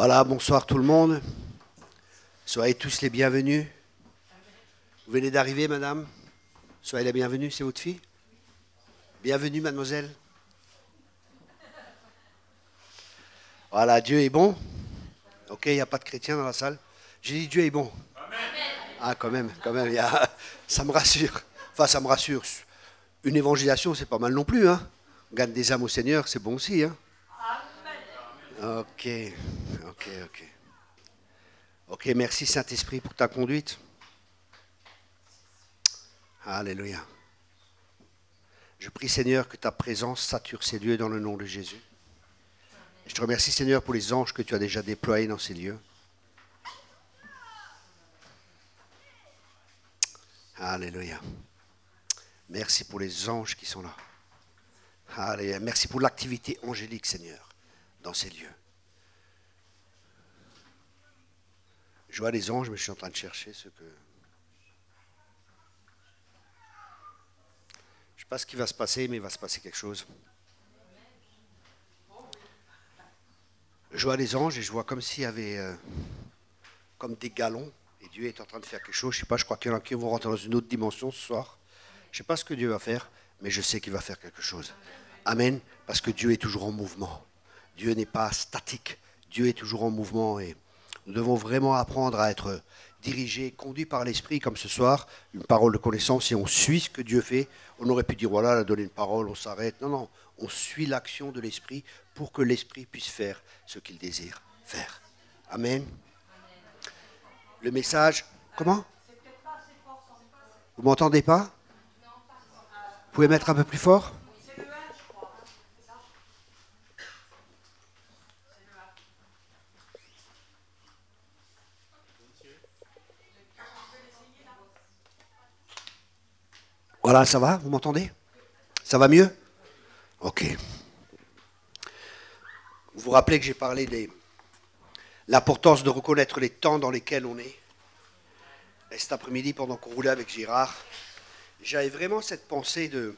Voilà, bonsoir tout le monde. Soyez tous les bienvenus. Vous venez d'arriver, madame? Soyez la bienvenue, c'est votre fille? Bienvenue, mademoiselle. Voilà, Dieu est bon. Ok, il n'y a pas de chrétiens dans la salle. J'ai dit Dieu est bon. Amen. Ah, quand même, ça me rassure. Enfin, ça me rassure. Une évangélisation, c'est pas mal non plus, hein. On gagne des âmes au Seigneur, c'est bon aussi, hein. Ok. Ok, merci Saint-Esprit pour ta conduite. Alléluia. Je prie Seigneur que ta présence sature ces lieux dans le nom de Jésus. Je te remercie Seigneur pour les anges que tu as déjà déployés dans ces lieux. Alléluia. Merci pour les anges qui sont là. Alléluia. Merci pour l'activité angélique Seigneur dans ces lieux. Je vois les anges, mais je suis en train de chercher ce que... Je ne sais pas ce qui va se passer, mais il va se passer quelque chose. Je vois les anges et je vois comme s'il y avait comme des galons. Et Dieu est en train de faire quelque chose. Je ne sais pas, je crois qu'il y en a qui vont rentrer dans une autre dimension ce soir. Je ne sais pas ce que Dieu va faire, mais je sais qu'il va faire quelque chose. Amen, parce que Dieu est toujours en mouvement. Dieu n'est pas statique. Dieu est toujours en mouvement et nous devons vraiment apprendre à être dirigés, conduits par l'Esprit, comme ce soir, une parole de connaissance, et on suit ce que Dieu fait. On aurait pu dire, voilà, elle a donné une parole, on s'arrête. Non, on suit l'action de l'Esprit pour que l'Esprit puisse faire ce qu'il désire faire. Amen. Le message, comment? Vous m'entendez pas? Vous pouvez mettre un peu plus fort? Voilà, ça va? Vous m'entendez? Ça va mieux? Ok. Vous vous rappelez que j'ai parlé de l'importance de reconnaître les temps dans lesquels on est. Et cet après-midi, pendant qu'on roulait avec Gérard, j'avais vraiment cette pensée de...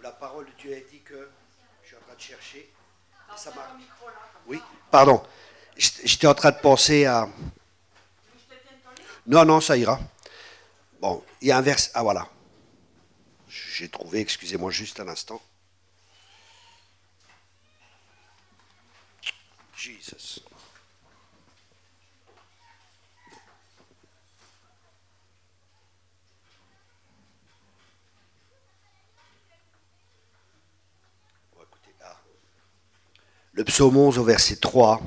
La parole de Dieu a dit que... Je suis en train de chercher. Et ça m'a... Oui, pardon. J'étais en train de penser à... Non, ça ira. Bon, il y a un verset... Ah, voilà. J'ai trouvé, excusez-moi juste un instant. Jesus. Le psaume 11 au verset 3,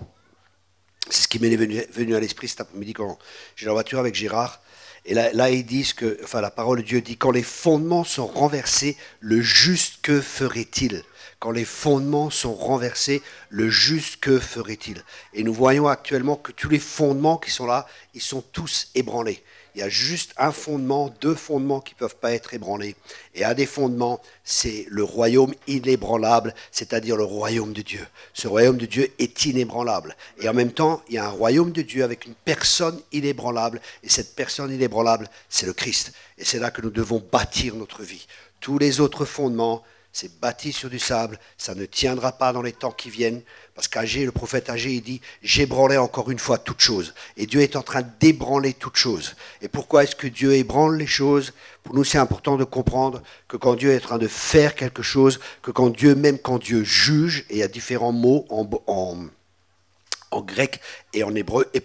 c'est ce qui m'est venu à l'esprit cet après-midi quand j'ai la voiture avec Gérard. Et là, ils disent que, enfin, la parole de Dieu dit, quand les fondements sont renversés, le juste que ferait-il? Quand les fondements sont renversés, le juste que ferait-il? Et nous voyons actuellement que tous les fondements qui sont là, ils sont tous ébranlés. Il y a juste un fondement, deux fondements qui ne peuvent pas être ébranlés. Et un des fondements, c'est le royaume inébranlable, c'est-à-dire le royaume de Dieu. Ce royaume de Dieu est inébranlable. Et en même temps, il y a un royaume de Dieu avec une personne inébranlable. Et cette personne inébranlable, c'est le Christ. Et c'est là que nous devons bâtir notre vie. Tous les autres fondements, c'est bâti sur du sable, ça ne tiendra pas dans les temps qui viennent, parce qu'Agé, le prophète Agé, il dit « J'ébranlais encore une fois toutes choses ». Et Dieu est en train d'ébranler toutes choses. Et pourquoi est-ce que Dieu ébranle les choses? Pour nous, c'est important de comprendre que quand Dieu est en train de faire quelque chose, que quand Dieu, même quand Dieu juge, et il y a différents mots en grec et en hébreu, et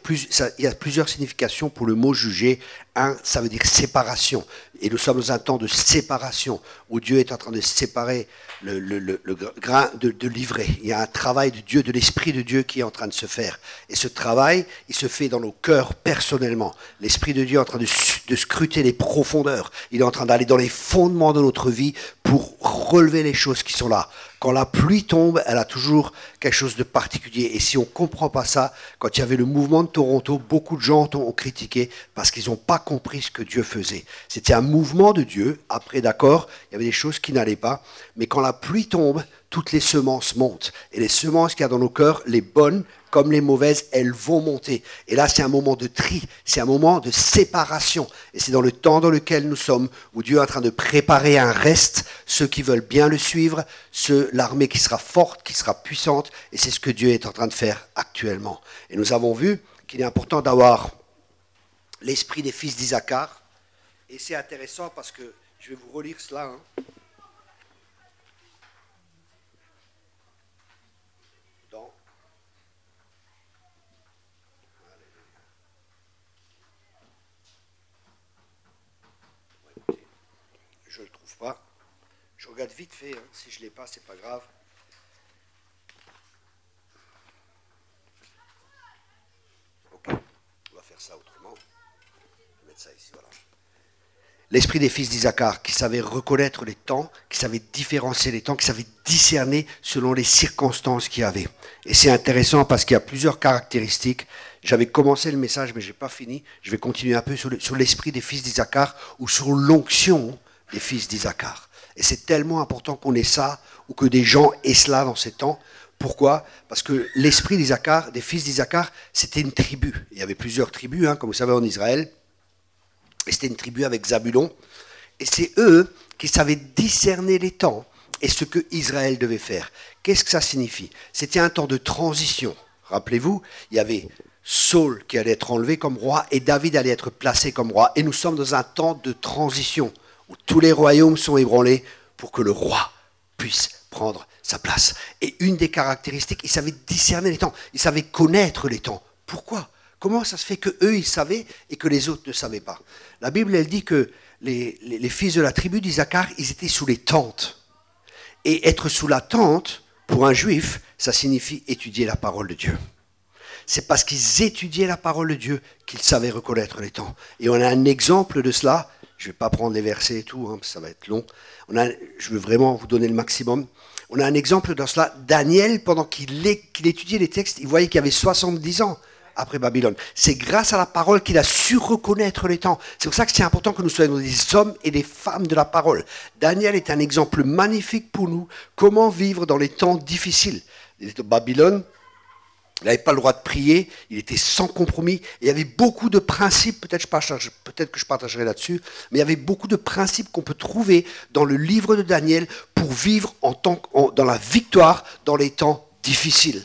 il y a plusieurs significations pour le mot juger. Un, ça veut dire séparation. Et nous sommes dans un temps de séparation, où Dieu est en train de séparer le grain de l'ivraie. Il y a un travail de Dieu, de l'Esprit de Dieu qui est en train de se faire. Et ce travail, il se fait dans nos cœurs personnellement. L'Esprit de Dieu est en train de scruter les profondeurs. Il est en train d'aller dans les fondements de notre vie pour relever les choses qui sont là. Quand la pluie tombe, elle a toujours quelque chose de particulier. Et si on ne comprend pas ça, quand il y avait le mouvement de Toronto, beaucoup de gens ont critiqué parce qu'ils n'ont pas compris ce que Dieu faisait. C'était un mouvement de Dieu. Après, d'accord, il y avait des choses qui n'allaient pas. Mais quand la pluie tombe, toutes les semences montent. Et les semences qu'il y a dans nos cœurs, les bonnes comme les mauvaises, elles vont monter. Et là, c'est un moment de tri, c'est un moment de séparation. Et c'est dans le temps dans lequel nous sommes, où Dieu est en train de préparer un reste ceux qui veulent bien le suivre, l'armée qui sera forte, qui sera puissante, et c'est ce que Dieu est en train de faire actuellement. Et nous avons vu qu'il est important d'avoir l'esprit des fils d'Isaacar, et c'est intéressant parce que, je vais vous relire cela, hein. Je ne le trouve pas. Je regarde vite fait, hein. Si je ne l'ai pas, c'est pas grave. Ok, on va faire ça autrement. Je vais mettre ça ici, voilà. L'esprit des fils d'Isaacar, qui savait reconnaître les temps, qui savait différencier les temps, qui savait discerner selon les circonstances qu'il y avait. Et c'est intéressant parce qu'il y a plusieurs caractéristiques. J'avais commencé le message, mais je n'ai pas fini. Je vais continuer un peu sur l'esprit des fils d'Isaacar ou sur l'onction des fils d'Isaacar. Et c'est tellement important qu'on ait ça, ou que des gens aient cela dans ces temps. Pourquoi? Parce que l'esprit d'Isaacar, des fils d'Isaacar, c'était une tribu. Il y avait plusieurs tribus, hein, comme vous savez, en Israël. Et c'était une tribu avec Zabulon. Et c'est eux qui savaient discerner les temps et ce que Israël devait faire. Qu'est-ce que ça signifie? C'était un temps de transition. Rappelez-vous, il y avait Saul qui allait être enlevé comme roi et David allait être placé comme roi. Et nous sommes dans un temps de transition où tous les royaumes sont ébranlés pour que le roi puisse prendre sa place. Et une des caractéristiques, ils savaient discerner les temps, ils savaient connaître les temps. Pourquoi? Comment ça se fait qu'eux, ils savaient et que les autres ne savaient pas? La Bible, elle dit que les fils de la tribu d'Isaacar, ils étaient sous les tentes. Et être sous la tente, pour un juif, ça signifie étudier la parole de Dieu. C'est parce qu'ils étudiaient la parole de Dieu qu'ils savaient reconnaître les temps. Et on a un exemple de cela. Je ne vais pas prendre les versets et tout, hein, ça va être long. Je veux vraiment vous donner le maximum. On a un exemple de cela. Daniel, pendant qu'il étudiait les textes, il voyait qu'il avait 70 ans après Babylone. C'est grâce à la parole qu'il a su reconnaître les temps. C'est pour ça que c'est important que nous soyons des hommes et des femmes de la parole. Daniel est un exemple magnifique pour nous. Comment vivre dans les temps difficiles. Il était à Babylone. Il n'avait pas le droit de prier, il était sans compromis. Et il y avait beaucoup de principes, peut-être que je partagerai là-dessus, mais il y avait beaucoup de principes qu'on peut trouver dans le livre de Daniel pour vivre dans la victoire dans les temps difficiles.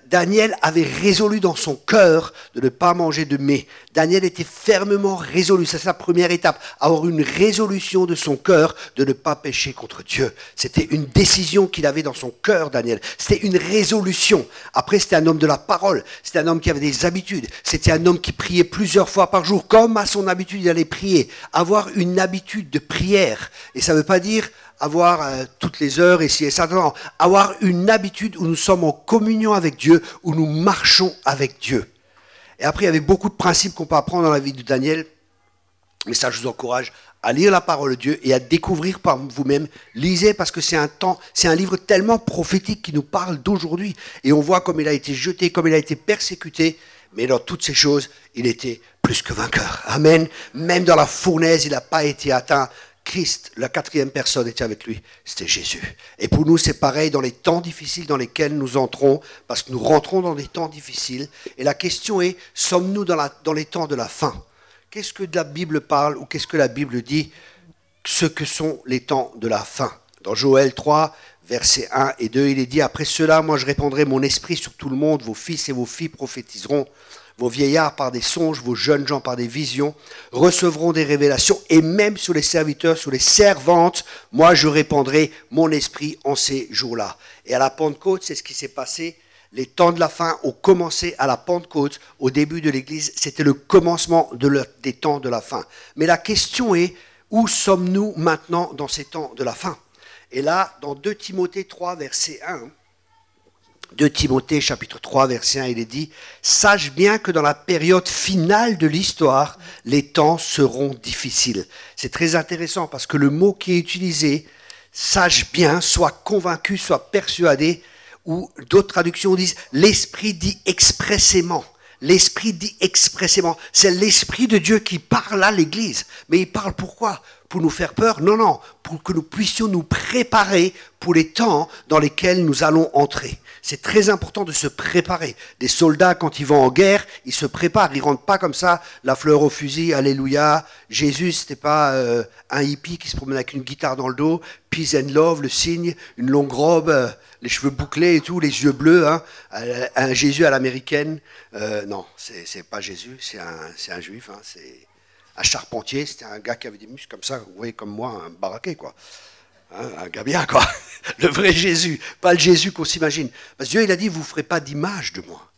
Daniel avait résolu dans son cœur de ne pas manger de mets. Daniel était fermement résolu, c'est sa première étape, avoir une résolution de son cœur de ne pas pécher contre Dieu. C'était une décision qu'il avait dans son cœur, Daniel. C'était une résolution. Après, c'était un homme de la parole. C'était un homme qui avait des habitudes. C'était un homme qui priait plusieurs fois par jour. Comme à son habitude, il allait prier. Avoir une habitude de prière. Et ça ne veut pas dire avoir toutes les heures ici et ça. Non, avoir une habitude où nous sommes en communion avec Dieu, où nous marchons avec Dieu. Et après, il y avait beaucoup de principes qu'on peut apprendre dans la vie de Daniel. Mais ça, je vous encourage à lire la parole de Dieu et à découvrir par vous-même. Lisez parce que c'est un livre tellement prophétique qui nous parle d'aujourd'hui. Et on voit comme il a été jeté, comme il a été persécuté. Mais dans toutes ces choses, il était plus que vainqueur. Amen. Même dans la fournaise, il n'a pas été atteint. Christ, la quatrième personne, était avec lui, c'était Jésus. Et pour nous, c'est pareil dans les temps difficiles dans lesquels nous entrons, parce que nous rentrons dans des temps difficiles. Et la question est, sommes-nous dans les temps de la fin? Qu'est-ce que la Bible parle, ou qu'est-ce que la Bible dit, ce que sont les temps de la fin? Dans Joël 3, versets 1 et 2, il est dit, après cela, moi je répandrai mon esprit sur tout le monde, vos fils et vos filles prophétiseront, vos vieillards par des songes, vos jeunes gens par des visions, recevront des révélations, et même sur les serviteurs, sur les servantes, moi je répandrai mon esprit en ces jours-là. Et à la Pentecôte, c'est ce qui s'est passé. Les temps de la fin ont commencé à la Pentecôte, au début de l'Église, c'était le commencement des temps de la fin. Mais la question est, où sommes-nous maintenant dans ces temps de la fin? Et là, dans 2 Timothée 3, verset 1, 2 Timothée chapitre 3 verset 1, il est dit « Sache bien que dans la période finale de l'histoire, les temps seront difficiles. » C'est très intéressant parce que le mot qui est utilisé, « sache bien », soit convaincu, soit persuadé, ou d'autres traductions disent « l'Esprit dit expressément ». L'Esprit dit expressément. C'est l'Esprit de Dieu qui parle à l'Église. Mais il parle pourquoi? Pour nous faire peur? Non, non. pour que nous puissions nous préparer pour les temps dans lesquels nous allons entrer. C'est très important de se préparer. Des soldats, quand ils vont en guerre, ils se préparent. Ils rentrent pas comme ça, la fleur au fusil, alléluia. Jésus, c'était pas un hippie qui se promène avec une guitare dans le dos, peace and love, le signe, une longue robe, les cheveux bouclés et tout, les yeux bleus. Hein. Un Jésus à l'américaine. Non, c'est pas Jésus, c'est un juif. Hein. C'est un charpentier, c'était un gars qui avait des muscles comme ça, vous voyez, comme moi, un baraquet, quoi. Hein, un gars bien, quoi. Le vrai Jésus, pas le Jésus qu'on s'imagine. Parce que Dieu, il a dit, vous ne ferez pas d'image de moi.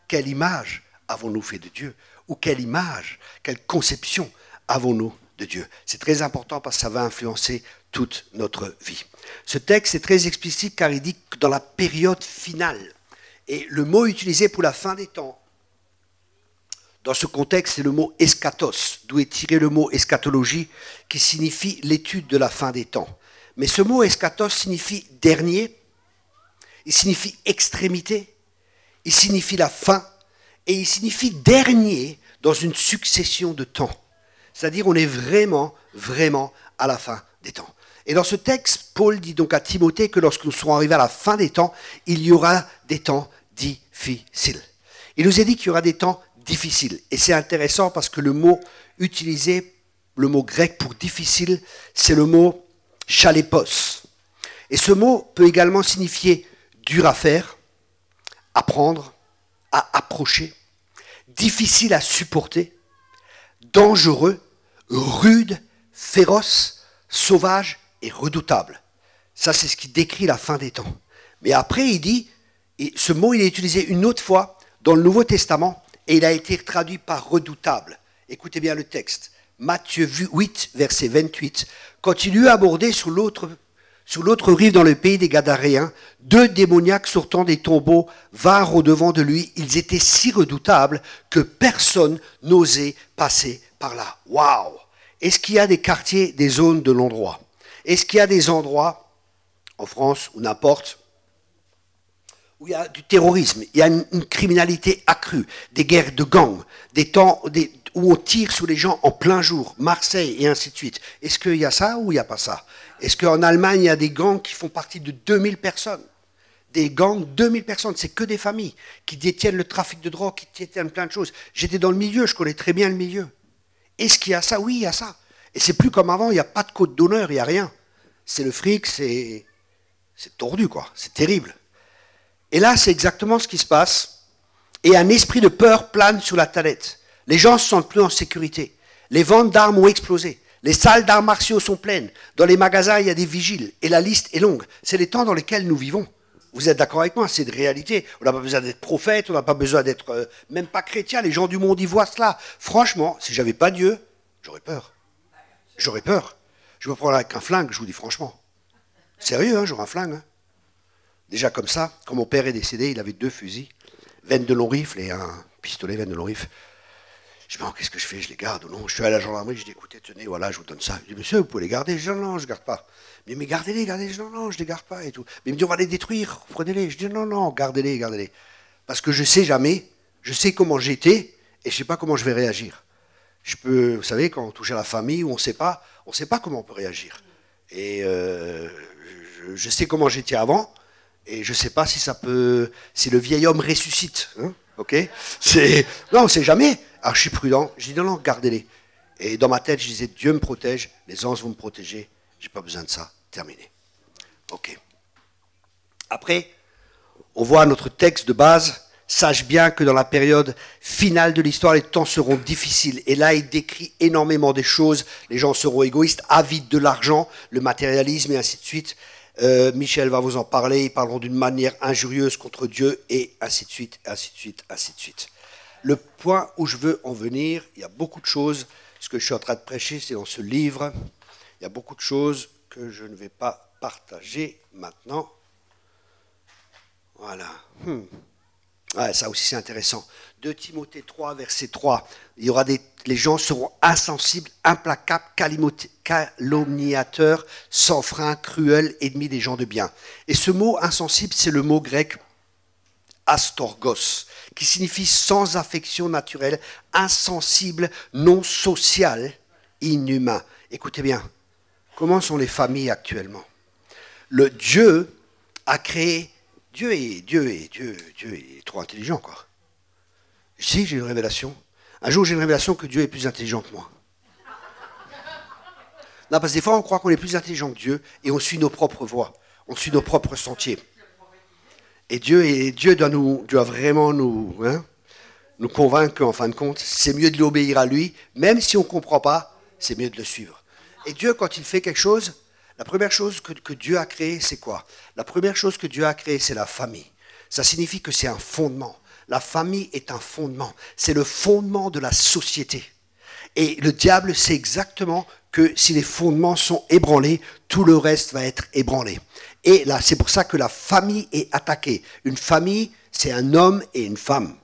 Quelle image avons-nous fait de Dieu? Ou quelle image, quelle conception avons-nous de Dieu? C'est très important parce que ça va influencer toute notre vie. Ce texte est très explicite car il dit que dans la période finale, et le mot utilisé pour la fin des temps, dans ce contexte, c'est le mot eschatos, d'où est tiré le mot eschatologie, qui signifie l'étude de la fin des temps. Mais ce mot eschatos signifie dernier, il signifie extrémité, il signifie la fin, et il signifie dernier dans une succession de temps. C'est-à-dire on est vraiment, vraiment à la fin des temps. Et dans ce texte, Paul dit donc à Timothée que lorsque nous serons arrivés à la fin des temps, il y aura des temps difficiles. Il nous a dit qu'il y aura des temps difficiles. Et c'est intéressant parce que le mot utilisé, le mot grec pour difficile, c'est le mot chalépos. Et ce mot peut également signifier dur à faire, à prendre, à approcher, difficile à supporter, dangereux, rude, féroce, sauvage et redoutable. Ça, c'est ce qui décrit la fin des temps. Mais après, il dit, et ce mot, il est utilisé une autre fois dans le Nouveau Testament, et il a été traduit par redoutable. Écoutez bien le texte. Matthieu 8, verset 28. Quand il eut abordé sur l'autre rive dans le pays des Gadaréens, 2 démoniaques sortant des tombeaux vinrent au-devant de lui. Ils étaient si redoutables que personne n'osait passer par là. Waouh! Est-ce qu'il y a des quartiers, des zones de l'endroit? Est-ce qu'il y a des endroits, en France ou n'importe, où il y a du terrorisme, il y a une criminalité accrue, des guerres de gangs, des temps où on tire sur les gens en plein jour, Marseille et ainsi de suite. Est-ce qu'il y a ça ou il n'y a pas ça? Est-ce qu'en Allemagne, il y a des gangs qui font partie de 2000 personnes? Des gangs, 2000 personnes, c'est que des familles qui détiennent le trafic de drogue, qui détiennent plein de choses. J'étais dans le milieu, je connais très bien le milieu. Est-ce qu'il y a ça? Oui, il y a ça. Et c'est plus comme avant, il n'y a pas de code d'honneur, il n'y a rien. C'est le fric, c'est tordu, quoi. C'est terrible. Et là, c'est exactement ce qui se passe. Et un esprit de peur plane sur la tête. Les gens ne se sentent plus en sécurité. Les ventes d'armes ont explosé. Les salles d'arts martiaux sont pleines. Dans les magasins, il y a des vigiles. Et la liste est longue. C'est les temps dans lesquels nous vivons. Vous êtes d'accord avec moi? C'est de réalité. On n'a pas besoin d'être prophète, on n'a pas besoin d'être même pas chrétien. Les gens du monde y voient cela. Franchement, si j'avais pas Dieu, j'aurais peur. J'aurais peur. Je me prends avec un flingue, je vous dis franchement. Sérieux, hein, j'aurais un flingue. Hein. Déjà comme ça, quand mon père est décédé, il avait 2 fusils, veine de long rifle et un pistolet veine de long rifle. Je me dis, qu'est-ce que je fais? Je les garde ou non? Je suis à la gendarmerie, je dis, écoutez, tenez, voilà, je vous donne ça. Il dit, monsieur, vous pouvez les garder? Je dis, non, je ne garde pas. Mais gardez-les, gardez-les. Je dis, non, je ne les garde pas et tout. Mais il me dit, on va les détruire, prenez-les. Je dis, non, gardez-les, gardez-les. Parce que je ne sais jamais, je sais comment j'étais et je ne sais pas comment je vais réagir. Je peux, vous savez, quand on touche à la famille, où on ne sait pas comment on peut réagir. Et je sais comment j'étais avant. Et je ne sais pas si si le vieil homme ressuscite, hein, ok? Non, on ne sait jamais. Alors je suis prudent, je dis non, gardez-les. Et dans ma tête, je disais, Dieu me protège, les anges vont me protéger, je n'ai pas besoin de ça, terminé. Ok. Après, on voit notre texte de base, sache bien que dans la période finale de l'histoire, les temps seront difficiles. Et là, il décrit énormément des choses, les gens seront égoïstes, avides de l'argent, le matérialisme et ainsi de suite. Michel va vous en parler, ils parleront d'une manière injurieuse contre Dieu, et ainsi de suite, ainsi de suite, ainsi de suite. Le point où je veux en venir, il y a beaucoup de choses, ce que je suis en train de prêcher, c'est dans ce livre, il y a beaucoup de choses que je ne vais pas partager maintenant. Voilà. Ouais, ça aussi c'est intéressant. 2 Timothée 3, verset 3, il y aura les gens seront insensibles, implacables, calomniateurs, sans frein, cruels, ennemis des gens de bien. Et ce mot insensible, c'est le mot grec astorgos, qui signifie sans affection naturelle, insensible, non social, inhumain. Écoutez bien, comment sont les familles actuellement? Le Dieu a créé... Dieu est trop intelligent, quoi. Si, j'ai une révélation. Un jour, j'ai une révélation que Dieu est plus intelligent que moi. Non, parce que des fois, on croit qu'on est plus intelligent que Dieu et on suit nos propres voies. On suit nos propres sentiers. Et Dieu doit vraiment nous convaincre qu'en fin de compte, c'est mieux de lui obéir à lui, même si on ne comprend pas, c'est mieux de le suivre. Et Dieu, quand il fait quelque chose, la première chose que Dieu a créée, c'est quoi? La première chose que Dieu a créée, c'est la famille. Ça signifie que c'est un fondement. La famille est un fondement. C'est le fondement de la société. Et le diable sait exactement que si les fondements sont ébranlés, tout le reste va être ébranlé. Et là, c'est pour ça que la famille est attaquée. Une famille, c'est un homme et une femme.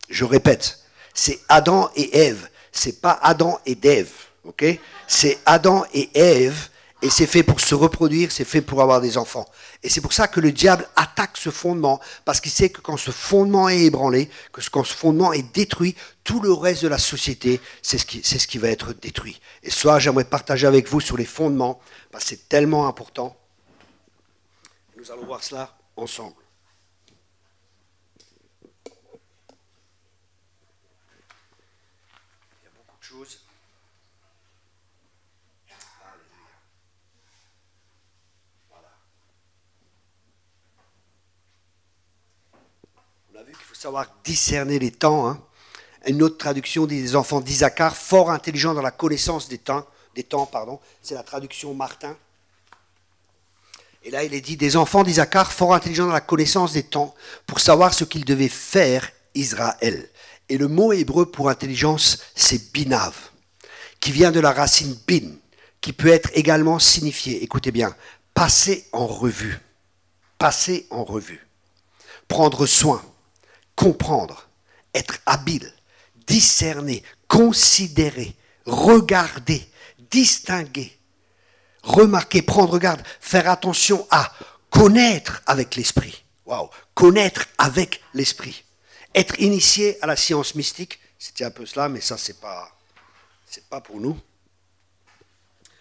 Je répète, c'est Adam et Ève. C'est pas Adam et d'Ève. Okay? C'est Adam et Ève. Et c'est fait pour se reproduire, c'est fait pour avoir des enfants. Et c'est pour ça que le diable attaque ce fondement, parce qu'il sait que quand ce fondement est ébranlé, quand ce fondement est détruit, tout le reste de la société, c'est ce qui va être détruit. Et ce soir, j'aimerais partager avec vous sur les fondements, parce que c'est tellement important. Nous allons voir cela ensemble. Il y a beaucoup de choses. On a vu qu'il faut savoir discerner les temps. Hein. Une autre traduction dit des enfants d'Isaacar, fort intelligents dans la connaissance des temps. C'est la traduction Martin. Et là, il est dit des enfants d'Isaacar, fort intelligents dans la connaissance des temps, pour savoir ce qu'il devait faire Israël. Et le mot hébreu pour intelligence, c'est binav, qui vient de la racine bin, qui peut être également signifié, écoutez bien, passer en revue. Passer en revue. Prendre soin. Comprendre, être habile, discerner, considérer, regarder, distinguer, remarquer, prendre garde, faire attention à, connaître avec l'esprit. Waouh, connaître avec l'esprit. Être initié à la science mystique, c'était un peu cela, mais ça c'est pas pour nous.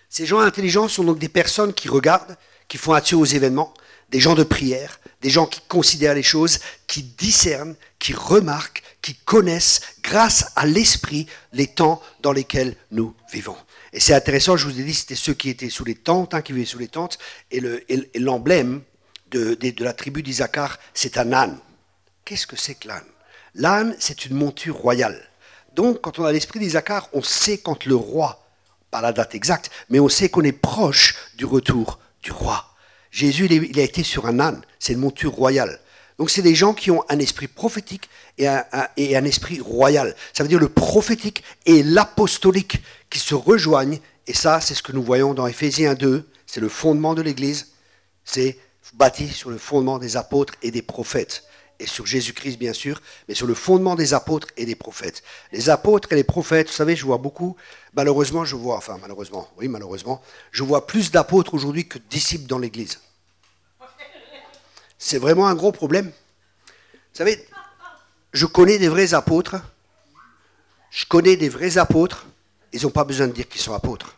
Ces gens intelligents sont donc des personnes qui regardent, qui font attention aux événements, des gens de prière, des gens qui considèrent les choses, qui discernent, qui remarquent, qui connaissent, grâce à l'esprit, les temps dans lesquels nous vivons. Et c'est intéressant, je vous ai dit, c'était ceux qui étaient sous les tentes, qui vivaient sous les tentes, et l'emblème de la tribu d'Isaacar, c'est un âne. Qu'est-ce que c'est que l'âne? L'âne, c'est une monture royale. Donc, quand on a l'esprit d'Isaacar, on sait quand le roi, pas la date exacte, mais on sait qu'on est proche du retour du roi. Jésus, il a été sur un âne, c'est une monture royale. Donc c'est des gens qui ont un esprit prophétique et un esprit royal. Ça veut dire le prophétique et l'apostolique qui se rejoignent. Et ça, c'est ce que nous voyons dans Éphésiens 2. C'est le fondement de l'Église. C'est bâti sur le fondement des apôtres et des prophètes. Et sur Jésus-Christ, bien sûr, mais sur le fondement des apôtres et des prophètes. Les apôtres et les prophètes, vous savez, je vois beaucoup, malheureusement, je vois plus d'apôtres aujourd'hui que de disciples dans l'Église. C'est vraiment un gros problème. Vous savez, je connais des vrais apôtres, ils n'ont pas besoin de dire qu'ils sont apôtres.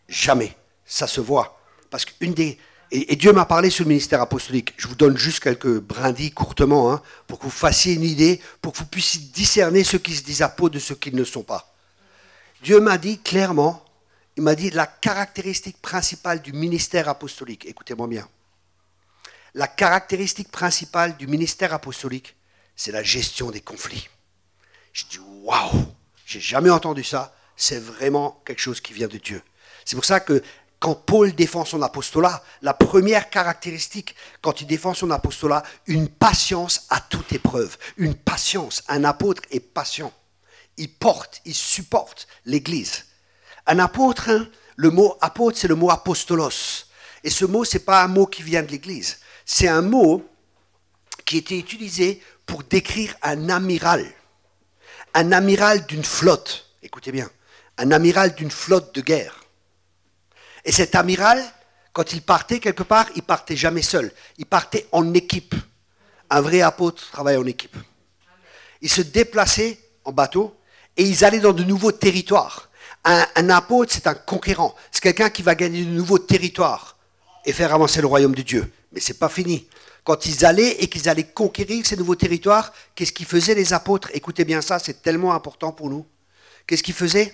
Jamais. Ça se voit. Parce qu'une des... Et Dieu m'a parlé sur le ministère apostolique. Je vous donne juste quelques brindilles courtement, pour que vous fassiez une idée, pour que vous puissiez discerner ceux qui se disent apôtres de ceux qui ne le sont pas. Dieu m'a dit clairement, il m'a dit la caractéristique principale du ministère apostolique, écoutez-moi bien, la caractéristique principale du ministère apostolique, c'est la gestion des conflits. Je dis waouh, j'ai jamais entendu ça, c'est vraiment quelque chose qui vient de Dieu. C'est pour ça que quand Paul défend son apostolat, la première caractéristique, quand il défend son apostolat, une patience à toute épreuve. Une patience. Un apôtre est patient. Il porte, il supporte l'Église. Un apôtre, le mot apôtre, c'est le mot apostolos. Et ce mot, ce n'est pas un mot qui vient de l'Église. C'est un mot qui était utilisé pour décrire un amiral. Un amiral d'une flotte. Écoutez bien. Un amiral d'une flotte de guerre. Et cet amiral, quand il partait quelque part, il partait jamais seul. Il partait en équipe. Un vrai apôtre travaille en équipe. Ils se déplaçaient en bateau et ils allaient dans de nouveaux territoires. Un apôtre, c'est un conquérant. C'est quelqu'un qui va gagner de nouveaux territoires et faire avancer le royaume de Dieu. Mais ce n'est pas fini. Quand ils allaient et qu'ils allaient conquérir ces nouveaux territoires, qu'est-ce qu'ils faisaient les apôtres? Écoutez bien ça, c'est tellement important pour nous. Qu'est-ce qu'ils faisaient?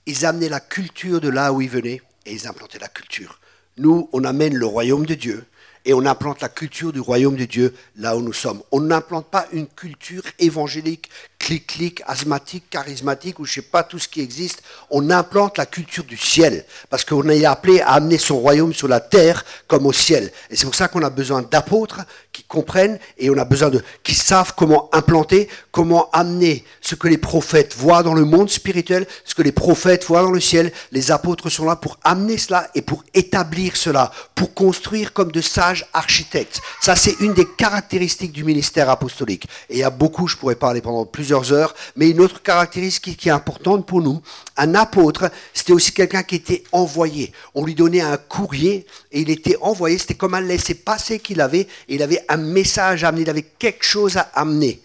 Ils amenaient la culture de là où ils venaient et ils implantaient la culture. Nous, on amène le royaume de Dieu et on implante la culture du royaume de Dieu là où nous sommes. On n'implante pas une culture évangélique, clic-clic, asthmatique, charismatique ou je ne sais pas tout ce qui existe. On implante la culture du ciel parce qu'on est appelé à amener son royaume sur la terre comme au ciel. Et c'est pour ça qu'on a besoin d'apôtres qui comprennent et on a besoin qui savent comment implanter, comment amener ce que les prophètes voient dans le monde spirituel, ce que les prophètes voient dans le ciel. Les apôtres sont là pour amener cela et pour établir cela, pour construire comme de sages architectes. Ça, c'est une des caractéristiques du ministère apostolique. Et il y a beaucoup, je pourrais parler pendant plusieurs heures, mais une autre caractéristique qui est importante pour nous, un apôtre, c'était aussi quelqu'un qui était envoyé. On lui donnait un courrier et il était envoyé, c'était comme un laissez-passer qu'il avait, et il avait un message à amener, il avait quelque chose à amener,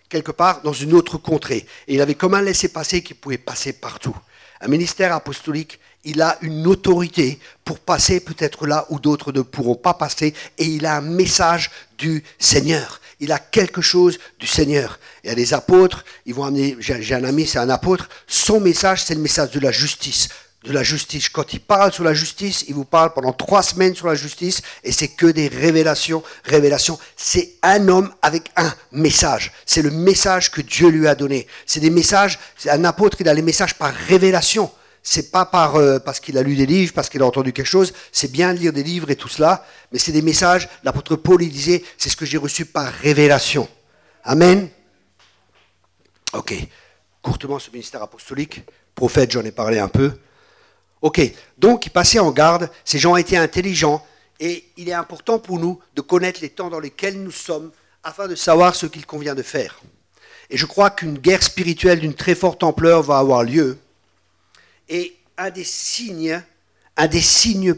quelque part dans une autre contrée. Et il avait comme un laissez-passer qui pouvait passer partout. Un ministère apostolique, il a une autorité pour passer peut-être là où d'autres ne pourront pas passer, et il a un message du Seigneur. Il a quelque chose du Seigneur. Il y a des apôtres, ils vont amener, j'ai un ami, c'est un apôtre, son message, c'est le message de la justice. De la justice. Quand il parle sur la justice, il vous parle pendant 3 semaines sur la justice, et c'est que des révélations, révélations. C'est un homme avec un message. C'est le message que Dieu lui a donné. C'est des messages, c'est un apôtre, il a les messages par révélation. C'est pas parce qu'il a lu des livres, parce qu'il a entendu quelque chose. C'est bien de lire des livres et tout cela, mais c'est des messages. L'apôtre Paul, il disait, c'est ce que j'ai reçu par révélation. Amen. Ok. Courtement, ce ministère apostolique. Prophète, j'en ai parlé un peu. Ok. Donc, il passait en garde. Ces gens étaient intelligents. Et il est important pour nous de connaître les temps dans lesquels nous sommes afin de savoir ce qu'il convient de faire. Et je crois qu'une guerre spirituelle d'une très forte ampleur va avoir lieu. Et un des signes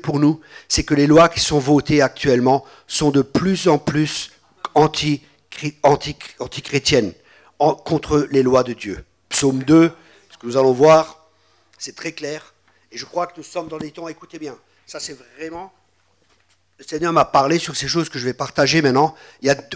pour nous, c'est que les lois qui sont votées actuellement sont de plus en plus anti-chrétiennes, contre les lois de Dieu. Psaume 2, ce que nous allons voir, c'est très clair. Et je crois que nous sommes dans des temps, écoutez bien, ça c'est vraiment... Le Seigneur m'a parlé sur ces choses que je vais partager maintenant.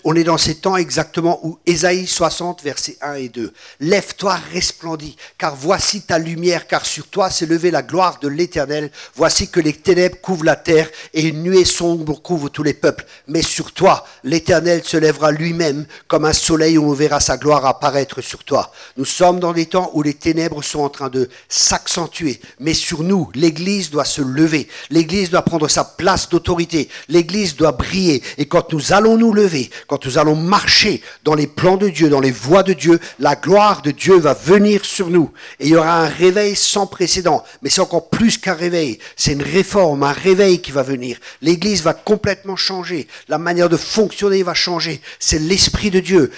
On est dans ces temps exactement où Ésaïe 60, versets 1 et 2. « Lève-toi, resplendis, car voici ta lumière, car sur toi s'est levée la gloire de l'Éternel. Voici que les ténèbres couvrent la terre et une nuée sombre couvre tous les peuples. Mais sur toi, l'Éternel se lèvera lui-même comme un soleil où on verra sa gloire apparaître sur toi. » Nous sommes dans des temps où les ténèbres sont en train de s'accentuer. Mais sur nous, l'Église doit se lever. L'Église doit prendre sa place d'autorité. L'Église doit briller et quand nous allons nous lever, quand nous allons marcher dans les plans de Dieu, dans les voies de Dieu, la gloire de Dieu va venir sur nous et il y aura un réveil sans précédent. Mais c'est encore plus qu'un réveil, c'est une réforme, un réveil qui va venir. L'Église va complètement changer, la manière de fonctionner va changer. C'est l'Esprit de Dieu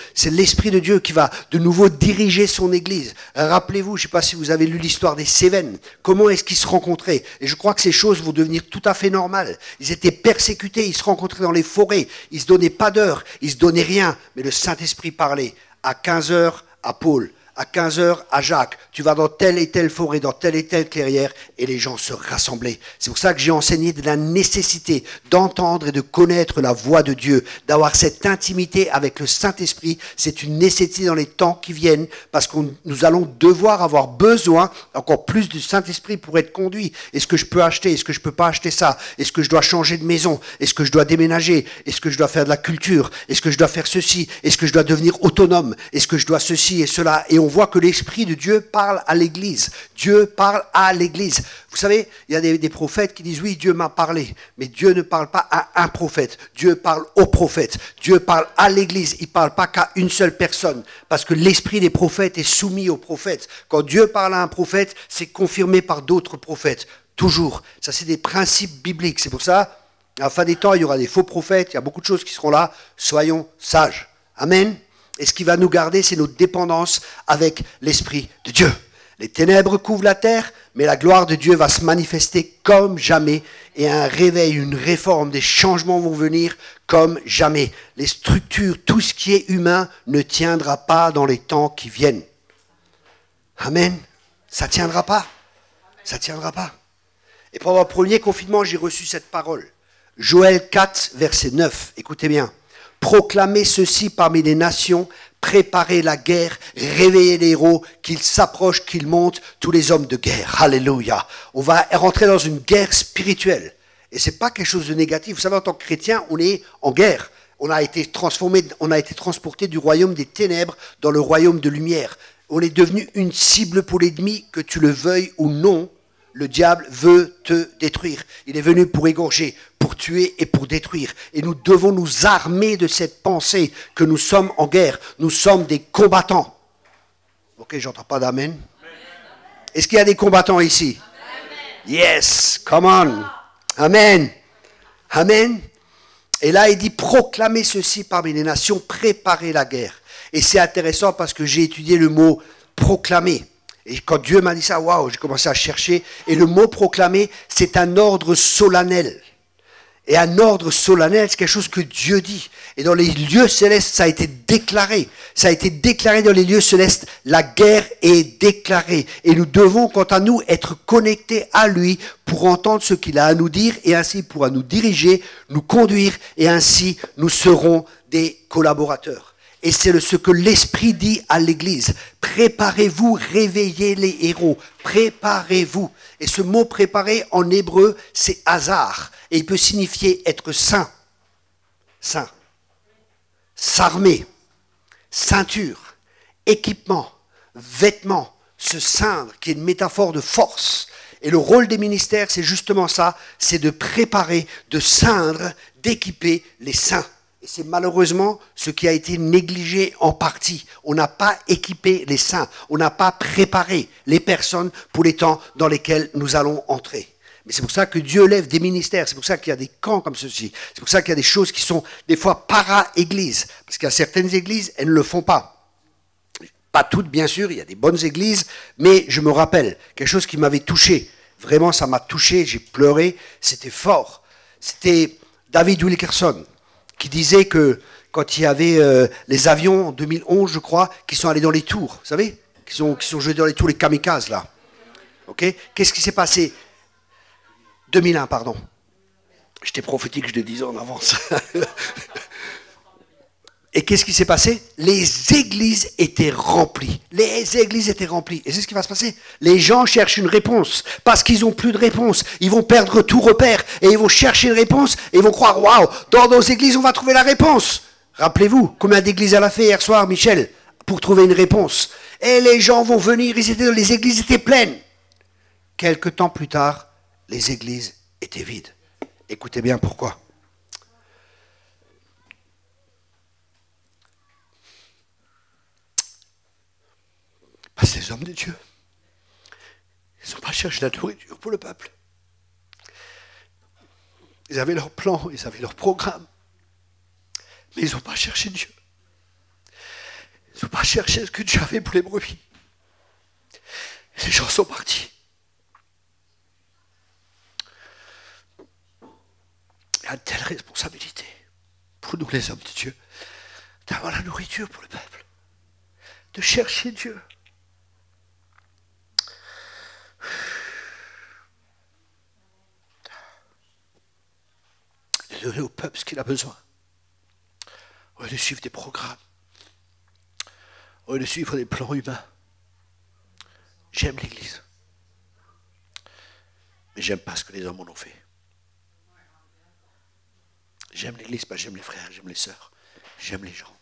qui va de nouveau diriger son Église. Rappelez-vous, je ne sais pas si vous avez lu l'histoire des Cévennes, comment est-ce qu'ils se rencontraient? Et je crois que ces choses vont devenir tout à fait normales. Ils étaient persécutés, ils se rencontraient dans les forêts, ils ne se donnaient pas d'heure, ils ne se donnaient rien, mais le Saint-Esprit parlait. À 15 heures à Paul, à 15 heures à Jacques, tu vas dans telle et telle forêt, dans telle et telle clairière, et les gens se rassemblaient. C'est pour ça que j'ai enseigné de la nécessité d'entendre et de connaître la voix de Dieu, d'avoir cette intimité avec le Saint-Esprit. C'est une nécessité dans les temps qui viennent, parce que nous allons devoir avoir besoin encore plus du Saint-Esprit pour être conduit. Est-ce que je peux acheter? Est-ce que je ne peux pas acheter ça? Est-ce que je dois changer de maison? Est-ce que je dois déménager? Est-ce que je dois faire de la culture? Est-ce que je dois faire ceci? Est-ce que je dois devenir autonome? Est-ce que je dois ceci et cela? Et on voit que l'Esprit de Dieu parle à l'Église. Dieu parle à l'Église. Vous savez, il y a des prophètes qui disent, oui, Dieu m'a parlé. Mais Dieu ne parle pas à un prophète. Dieu parle aux prophètes. Dieu parle à l'Église. Il ne parle pas qu'à une seule personne. Parce que l'esprit des prophètes est soumis aux prophètes. Quand Dieu parle à un prophète, c'est confirmé par d'autres prophètes. Toujours. Ça, c'est des principes bibliques. C'est pour ça, à la fin des temps, il y aura des faux prophètes. Il y a beaucoup de choses qui seront là. Soyons sages. Amen. Et ce qui va nous garder, c'est notre dépendance avec l'Esprit de Dieu. Les ténèbres couvrent la terre, mais la gloire de Dieu va se manifester comme jamais. Et un réveil, une réforme, des changements vont venir comme jamais. Les structures, tout ce qui est humain ne tiendra pas dans les temps qui viennent. Amen. Ça ne tiendra pas. Ça ne tiendra pas. Et pendant le premier confinement, j'ai reçu cette parole. Joël 4, verset 9. Écoutez bien. Proclamez ceci parmi les nations, préparez la guerre, réveillez les héros, qu'ils s'approchent, qu'ils montent, tous les hommes de guerre. Alléluia. On va rentrer dans une guerre spirituelle. Et ce n'est pas quelque chose de négatif. Vous savez, en tant que chrétien, on est en guerre. On a été transformé, on a été transporté du royaume des ténèbres dans le royaume de lumière. On est devenu une cible pour l'ennemi, que tu le veuilles ou non. Le diable veut te détruire. Il est venu pour égorger, pour tuer et pour détruire. Et nous devons nous armer de cette pensée que nous sommes en guerre. Nous sommes des combattants. Ok, j'entends pas d'amen. Est-ce qu'il y a des combattants ici? Amen. Yes, come on. Amen. Amen. Et là, il dit, proclamez ceci parmi les nations, préparez la guerre. Et c'est intéressant parce que j'ai étudié le mot proclamer. Et quand Dieu m'a dit ça, waouh, j'ai commencé à chercher. Et le mot proclamer, c'est un ordre solennel. Et un ordre solennel, c'est quelque chose que Dieu dit. Et dans les lieux célestes, ça a été déclaré. Ça a été déclaré dans les lieux célestes. La guerre est déclarée. Et nous devons, quant à nous, être connectés à lui pour entendre ce qu'il a à nous dire. Et ainsi, il pourra nous diriger, nous conduire. Et ainsi, nous serons des collaborateurs. Et c'est ce que l'Esprit dit à l'Église. Préparez-vous, réveillez les héros. Préparez-vous. Et ce mot préparer en hébreu, c'est hasard. Et il peut signifier être saint. Saint. S'armer. Ceinture. Équipement. Vêtements. Se ceindre, qui est une métaphore de force. Et le rôle des ministères, c'est justement ça. C'est de préparer, de ceindre, d'équiper les saints. Et c'est malheureusement ce qui a été négligé en partie. On n'a pas équipé les saints. On n'a pas préparé les personnes pour les temps dans lesquels nous allons entrer. Mais c'est pour ça que Dieu lève des ministères. C'est pour ça qu'il y a des camps comme ceci. C'est pour ça qu'il y a des choses qui sont des fois para-églises. Parce qu'il y a certaines églises, elles ne le font pas. Pas toutes, bien sûr. Il y a des bonnes églises. Mais je me rappelle quelque chose qui m'avait touché. Vraiment, ça m'a touché. J'ai pleuré. C'était fort. C'était David Wilkerson qui disait que quand il y avait les avions en 2011, je crois, qui sont allés dans les tours, vous savez, qui sont jetés dans les tours, les kamikazes, là. Ok. Qu'est-ce qui s'est passé? 2001, pardon. J'étais prophétique, je le disais en avance. Et qu'est-ce qui s'est passé? Les églises étaient remplies. Les églises étaient remplies. Et c'est ce qui va se passer. Les gens cherchent une réponse. Parce qu'ils n'ont plus de réponse. Ils vont perdre tout repère. Et ils vont chercher une réponse. Et ils vont croire, waouh, dans nos églises, on va trouver la réponse. Rappelez-vous, combien d'églises elle a fait hier soir, Michel, pour trouver une réponse. Et les gens vont venir, les églises étaient pleines. Quelque temps plus tard, les églises étaient vides. Écoutez bien pourquoi. Parce que les hommes de Dieu, ils n'ont pas cherché la nourriture pour le peuple. Ils avaient leur plan, ils avaient leur programme. Mais ils n'ont pas cherché Dieu. Ils n'ont pas cherché ce que Dieu avait pour les brebis. Et les gens sont partis. Il y a une telle responsabilité pour nous les hommes de Dieu d'avoir la nourriture pour le peuple. De chercher Dieu. De donner au peuple ce qu'il a besoin. Au lieu de suivre des programmes. Au lieu de suivre des plans humains. J'aime l'Église. Mais j'aime pas ce que les hommes en ont fait. J'aime l'Église, pas j'aime les frères, j'aime les sœurs. J'aime les gens.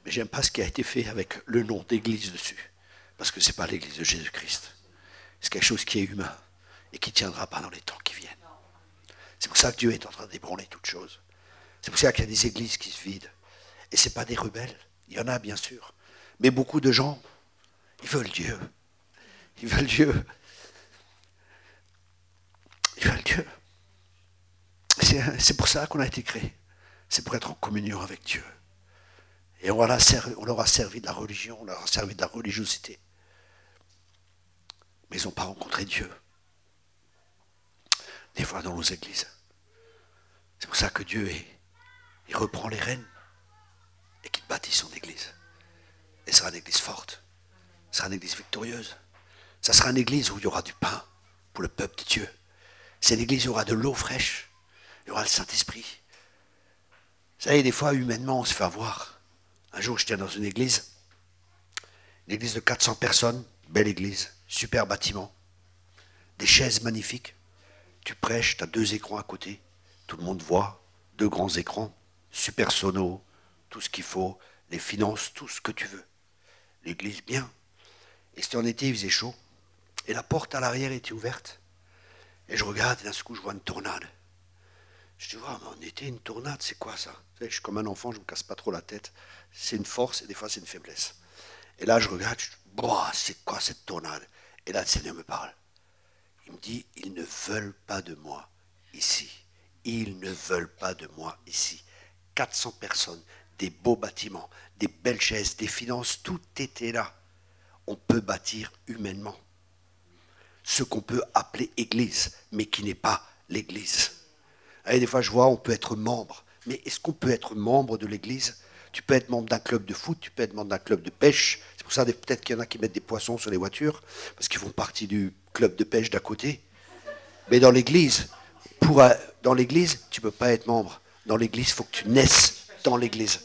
Mais j'aime pas ce qui a été fait avec le nom d'Église dessus. Parce que c'est pas l'Église de Jésus-Christ. C'est quelque chose qui est humain et qui ne tiendra pas dans les temps qui viennent. C'est pour ça que Dieu est en train d'ébranler toutes choses. C'est pour ça qu'il y a des églises qui se vident. Et ce n'est pas des rebelles. Il y en a, bien sûr. Mais beaucoup de gens, ils veulent Dieu. Ils veulent Dieu. Ils veulent Dieu. C'est pour ça qu'on a été créé. C'est pour être en communion avec Dieu. Et on leur a servi de la religion, on leur a servi de la religiosité. Mais ils n'ont pas rencontré Dieu. Des fois dans nos églises. C'est pour ça que Dieu il reprend les rênes et qu'il bâtit son église. Et ce sera une église forte. Ce sera une église victorieuse. Ça sera une église où il y aura du pain, pour le peuple de Dieu. C'est l'église, il y aura de l'eau fraîche, il y aura le Saint-Esprit. Vous savez, des fois, humainement, on se fait avoir. Un jour, j'étais dans une église de 400 personnes, belle église, super bâtiment, des chaises magnifiques. Tu prêches, tu as 2 écrans à côté, tout le monde voit, 2 grands écrans, super sono, tout ce qu'il faut, les finances, tout ce que tu veux. L'église, bien. Et c'était en été, il faisait chaud. Et la porte à l'arrière était ouverte. Et je regarde, et d'un coup, je vois une tornade. Je dis, wow, mais en été, une tornade, c'est quoi ça? Vous savez, je suis comme un enfant, je ne me casse pas trop la tête. C'est une force et des fois, c'est une faiblesse. Et là, je regarde, je dis, boah, c'est quoi cette tornade? Et là, le Seigneur me parle. Il me dit, ils ne veulent pas de moi ici. Ils ne veulent pas de moi ici. 400 personnes, des beaux bâtiments, des belles chaises, des finances, tout était là. On peut bâtir humainement ce qu'on peut appeler église, mais qui n'est pas l'église. Et des fois, je vois, on peut être membre. Mais est-ce qu'on peut être membre de l'église? Tu peux être membre d'un club de foot, tu peux être membre d'un club de pêche. C'est pour ça peut-être qu'il y en a qui mettent des poissons sur les voitures, parce qu'ils font partie du club de pêche d'à côté. Mais dans l'église, tu ne peux pas être membre. Dans l'église, il faut que tu naisses dans l'église.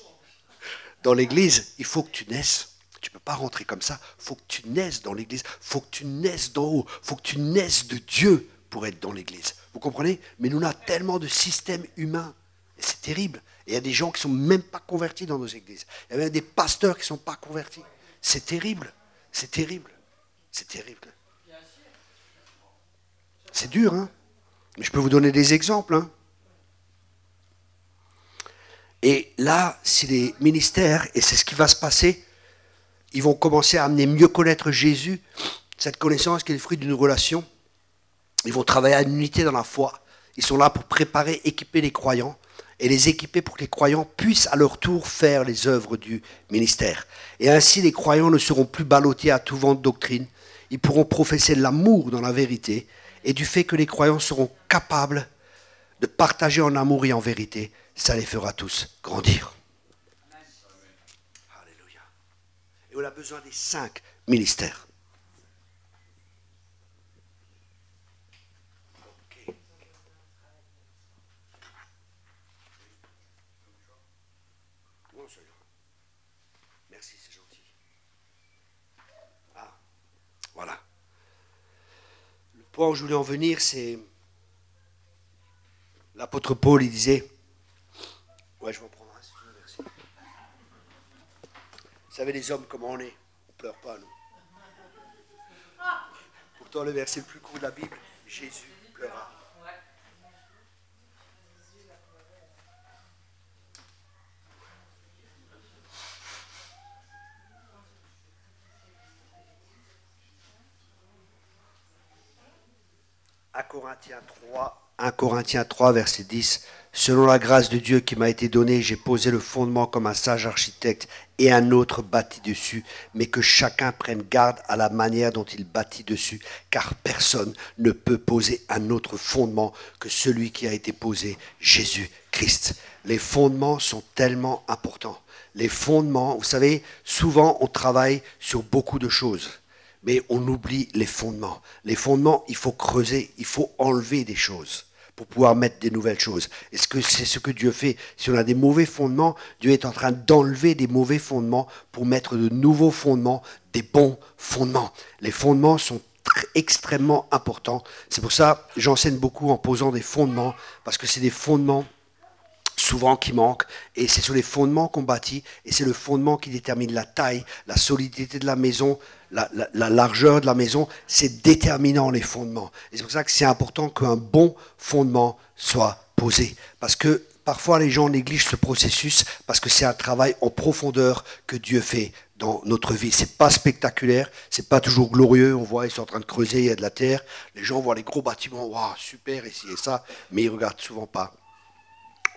Dans l'église, il faut que tu naisses. Tu ne peux pas rentrer comme ça. Il faut que tu naisses dans l'église. Il faut que tu naisses d'en haut. Il faut que tu naisses de Dieu pour être dans l'église. Vous comprenez? Mais nous, on a tellement de systèmes humains. Et c'est terrible. Et il y a des gens qui ne sont même pas convertis dans nos églises. Il y a même des pasteurs qui ne sont pas convertis. C'est terrible. C'est terrible. C'est terrible. C'est dur, hein? Mais je peux vous donner des exemples, hein? Et là, si les ministères, et c'est ce qui va se passer, ils vont commencer à amener mieux connaître Jésus, cette connaissance qui est le fruit d'une relation. Ils vont travailler à l'unité dans la foi. Ils sont là pour préparer, équiper les croyants, et les équiper pour que les croyants puissent à leur tour faire les œuvres du ministère. Et ainsi, les croyants ne seront plus ballottés à tout vent de doctrine. Ils pourront professer l'amour dans la vérité, et du fait que les croyants seront capables de partager en amour et en vérité, ça les fera tous grandir. Alléluia. Et on a besoin des 5 ministères. Okay. Merci, c'est gentil. Ah, voilà. Le point où je voulais en venir, c'est l'apôtre Paul, il disait, ouais, je vais en prendre un, si tu veux, merci. Vous savez, les hommes, comment on est? On ne pleure pas, nous. Pourtant, le verset le plus court de la Bible, Jésus pleura. Un Corinthiens 3, verset 10. Selon la grâce de Dieu qui m'a été donnée, j'ai posé le fondement comme un sage architecte et un autre bâtit dessus, mais que chacun prenne garde à la manière dont il bâtit dessus, car personne ne peut poser un autre fondement que celui qui a été posé, Jésus-Christ. Les fondements sont tellement importants. Les fondements, vous savez, souvent on travaille sur beaucoup de choses. Mais on oublie les fondements. Les fondements, il faut creuser, il faut enlever des choses pour pouvoir mettre des nouvelles choses. Est-ce que c'est ce que Dieu fait? Si on a des mauvais fondements, Dieu est en train d'enlever des mauvais fondements pour mettre de nouveaux fondements, des bons fondements. Les fondements sont extrêmement importants. C'est pour ça que j'enseigne beaucoup en posant des fondements, parce que c'est des fondements souvent qui manquent, et c'est sur les fondements qu'on bâtit, et c'est le fondement qui détermine la taille, la solidité de la maison, la largeur de la maison. C'est déterminant, les fondements. Et c'est pour ça que c'est important qu'un bon fondement soit posé, parce que parfois les gens négligent ce processus, parce que c'est un travail en profondeur que Dieu fait dans notre vie. C'est pas spectaculaire, c'est pas toujours glorieux. On voit, ils sont en train de creuser, il y a de la terre, les gens voient les gros bâtiments, waouh, super, ici et ça, mais ils regardent souvent pas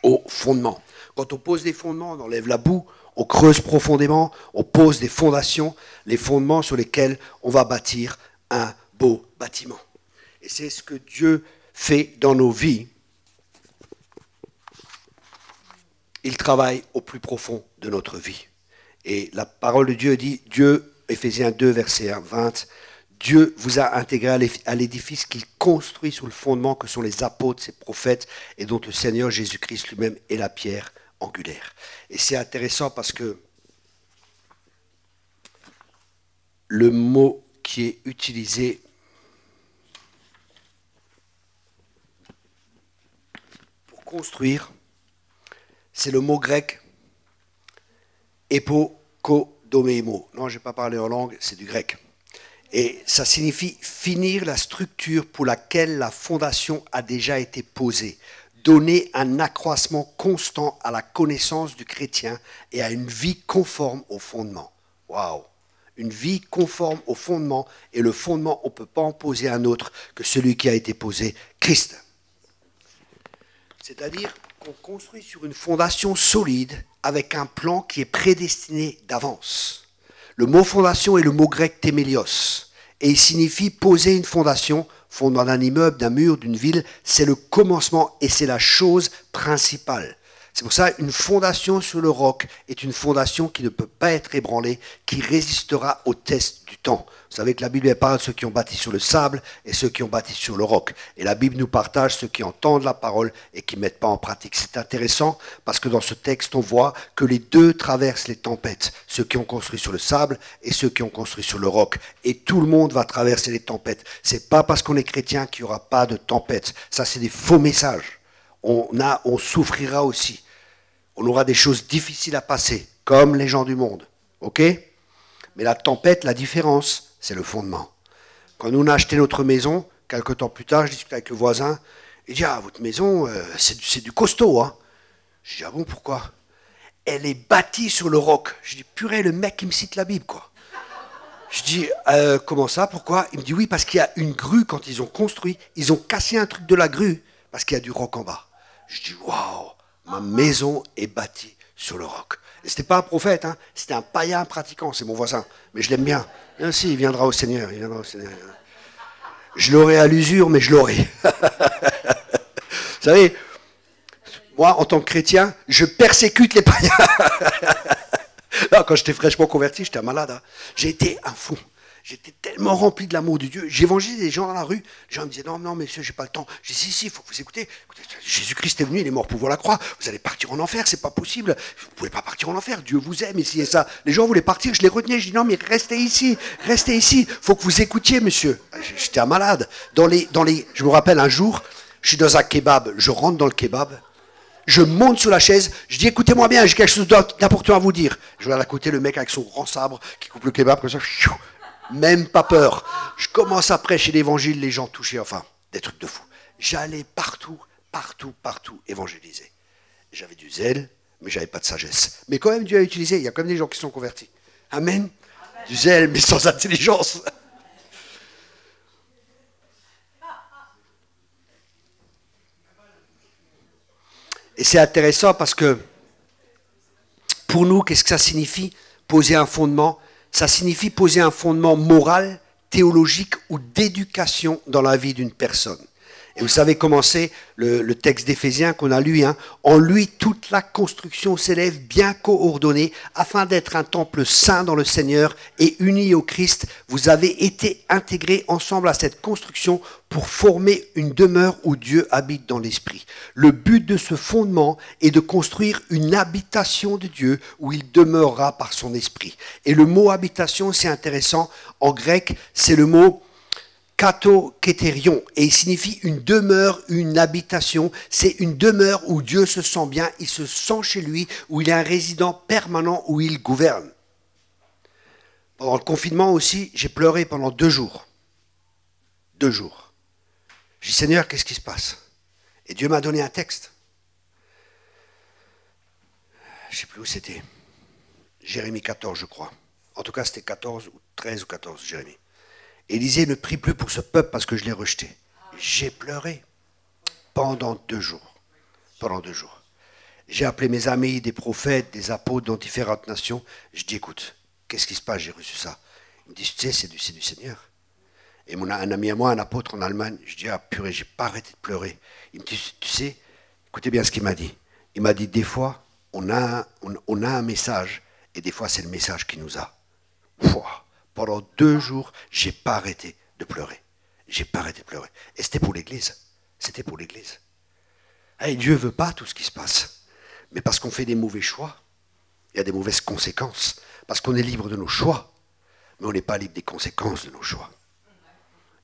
au fondement. Quand on pose des fondements, on enlève la boue, on creuse profondément, on pose des fondations, les fondements sur lesquels on va bâtir un beau bâtiment. Et c'est ce que Dieu fait dans nos vies. Il travaille au plus profond de notre vie. Et la parole de Dieu dit, Dieu, Éphésiens 2, verset 20, Dieu vous a intégré à l'édifice qu'il construit sur le fondement que sont les apôtres, ses prophètes, et dont le Seigneur Jésus-Christ lui-même est la pierre angulaire. Et c'est intéressant parce que le mot qui est utilisé pour construire, c'est le mot grec epokodomeimo. Non, je ne vais pas parler en langue, c'est du grec. Et ça signifie finir la structure pour laquelle la fondation a déjà été posée, donner un accroissement constant à la connaissance du chrétien et à une vie conforme au fondement. Waouh! Une vie conforme au fondement, et le fondement, on ne peut pas en poser un autre que celui qui a été posé, Christ. C'est-à-dire qu'on construit sur une fondation solide avec un plan qui est prédestiné d'avance. Le mot fondation est le mot grec témélios, et il signifie poser une fondation, fondement d'un immeuble, d'un mur, d'une ville, c'est le commencement et c'est la chose principale. C'est pour ça qu'une fondation sur le roc est une fondation qui ne peut pas être ébranlée, qui résistera au test du temps. Vous savez que la Bible parle de ceux qui ont bâti sur le sable et ceux qui ont bâti sur le roc. Et la Bible nous partage ceux qui entendent la parole et qui ne mettent pas en pratique. C'est intéressant parce que dans ce texte, on voit que les deux traversent les tempêtes. Ceux qui ont construit sur le sable et ceux qui ont construit sur le roc. Et tout le monde va traverser les tempêtes. C'est pas parce qu'on est chrétien qu'il n'y aura pas de tempête. Ça, c'est des faux messages. On souffrira aussi. On aura des choses difficiles à passer, comme les gens du monde. Ok ? Mais la tempête, la différence, c'est le fondement. Quand nous on a acheté notre maison, quelques temps plus tard, je discutais avec le voisin. Il dit, ah, votre maison, c'est du costaud. Hein. Je dis, ah bon, pourquoi ? Elle est bâtie sur le roc. Je dis, purée, le mec, il me cite la Bible, quoi. Je dis, comment ça, pourquoi ? Il me dit, oui, parce qu'il y a une grue, quand ils ont construit, ils ont cassé un truc de la grue, parce qu'il y a du roc en bas. Je dis, waouh, ma maison est bâtie sur le roc. Et ce n'était pas un prophète, hein, c'était un païen pratiquant, c'est mon voisin. Mais je l'aime bien. Et ainsi, il viendra au Seigneur, il viendra au Seigneur. Je l'aurai à l'usure, mais je l'aurai. Vous savez, moi, en tant que chrétien, je persécute les païens. Non, quand j'étais fraîchement converti, j'étais un malade. Hein. J'ai été un fou. J'étais tellement rempli de l'amour de Dieu. J'évangélisais des gens dans la rue. Les gens me disaient, non, non, monsieur, j'ai pas le temps. J'ai dit, si, il faut que vous écoutez. Jésus-Christ est venu, il est mort pour voir la croix. Vous allez partir en enfer, c'est pas possible. Vous pouvez pas partir en enfer. Dieu vous aime, ici et ça. Les gens voulaient partir, je les retenais. Je dis, non, mais restez ici. Restez ici. Faut que vous écoutiez, monsieur. J'étais un malade. Je me rappelle un jour, je suis dans un kebab. Je rentre dans le kebab. Je monte sur la chaise, je dis écoutez-moi bien, j'ai quelque chose d'important à vous dire. Je regarde à côté le mec avec son grand sabre qui coupe le kebab comme ça. Même pas peur. Je commence à prêcher l'évangile, les gens touchés, enfin, des trucs de fou. J'allais partout, partout, partout évangéliser. J'avais du zèle, mais j'avais pas de sagesse. Mais quand même, Dieu a utilisé, il y a quand même des gens qui sont convertis. Amen. Du zèle, mais sans intelligence. Et c'est intéressant parce que, pour nous, qu'est-ce que ça signifie, poser un fondement ? Ça signifie poser un fondement moral, théologique ou d'éducation dans la vie d'une personne. Et vous savez comment c'est le texte d'Éphésiens qu'on a lu. Hein, en lui, toute la construction s'élève bien coordonnée afin d'être un temple saint dans le Seigneur et uni au Christ. Vous avez été intégrés ensemble à cette construction pour former une demeure où Dieu habite dans l'esprit. Le but de ce fondement est de construire une habitation de Dieu où il demeurera par son esprit. Et le mot habitation, c'est intéressant. En grec, c'est le mot katokéterion, et il signifie une demeure, une habitation. C'est une demeure où Dieu se sent bien, il se sent chez lui, où il est un résident permanent, où il gouverne. Pendant le confinement aussi, j'ai pleuré pendant 2 jours. 2 jours. J'ai dit, Seigneur, qu'est-ce qui se passe ? Et Dieu m'a donné un texte. Je ne sais plus où c'était. Jérémie 14, je crois. En tout cas, c'était 14 ou 13 ou 14, Jérémie. Élisée ne prie plus pour ce peuple parce que je l'ai rejeté. J'ai pleuré pendant 2 jours. Pendant 2 jours. J'ai appelé mes amis, des prophètes, des apôtres dans différentes nations. Je dis, écoute, qu'est-ce qui se passe ? J'ai reçu ça. Ils me disent, tu sais, c'est du Seigneur. Et un ami à moi, un apôtre en Allemagne, je dis, ah purée, j'ai pas arrêté de pleurer. Il me dit, tu sais, écoutez bien ce qu'il m'a dit. Il m'a dit, des fois, on a un message, et des fois, c'est le message qui nous a. Pouah, Pendant 2 jours, j'ai pas arrêté de pleurer. J'ai pas arrêté de pleurer. Et c'était pour l'Église. C'était pour l'Église. Et Dieu veut pas tout ce qui se passe. Mais parce qu'on fait des mauvais choix, il y a des mauvaises conséquences. Parce qu'on est libre de nos choix, mais on n'est pas libre des conséquences de nos choix.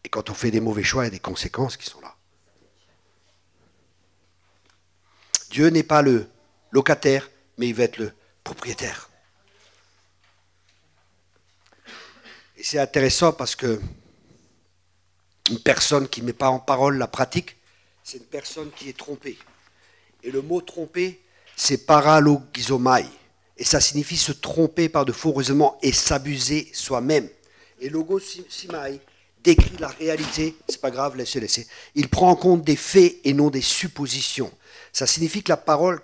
Et quand on fait des mauvais choix, il y a des conséquences qui sont là. Dieu n'est pas le locataire, mais il va être le propriétaire. Et c'est intéressant parce que une personne qui ne met pas en parole la pratique, c'est une personne qui est trompée. Et le mot tromper, c'est paralogizomai. Et ça signifie se tromper par de faux raisonnements et s'abuser soi-même. Et logosimai décrit la réalité, c'est pas grave, laissez. Il prend en compte des faits et non des suppositions. Ça signifie que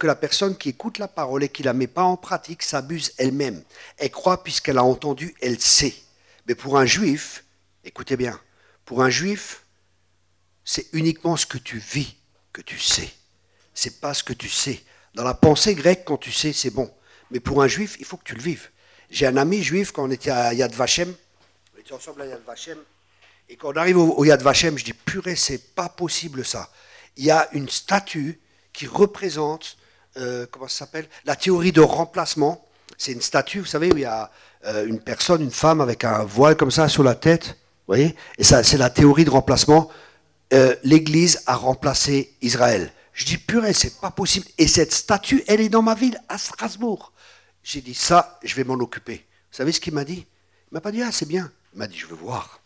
la personne qui écoute la parole et qui ne la met pas en pratique s'abuse elle-même. Elle croit puisqu'elle a entendu, elle sait. Mais pour un juif, écoutez bien, pour un juif, c'est uniquement ce que tu vis que tu sais. C'est pas ce que tu sais. Dans la pensée grecque, quand tu sais, c'est bon. Mais pour un juif, il faut que tu le vives. J'ai un ami juif, quand on était à Yad Vashem, on était ensemble à Yad Vashem, et quand on arrive au Yad Vashem, je dis, purée, c'est pas possible ça. Il y a une statue qui représente, comment ça s'appelle, la théorie de remplacement. C'est une statue, vous savez, où il y a une personne, une femme avec un voile comme ça sur la tête, vous voyez. Et ça, c'est la théorie de remplacement. L'Église a remplacé Israël. Je dis, purée, c'est pas possible. Et cette statue, elle est dans ma ville, à Strasbourg. J'ai dit, ça, je vais m'en occuper. Vous savez ce qu'il m'a dit? Il m'a pas dit, ah, c'est bien. Il m'a dit, je veux voir.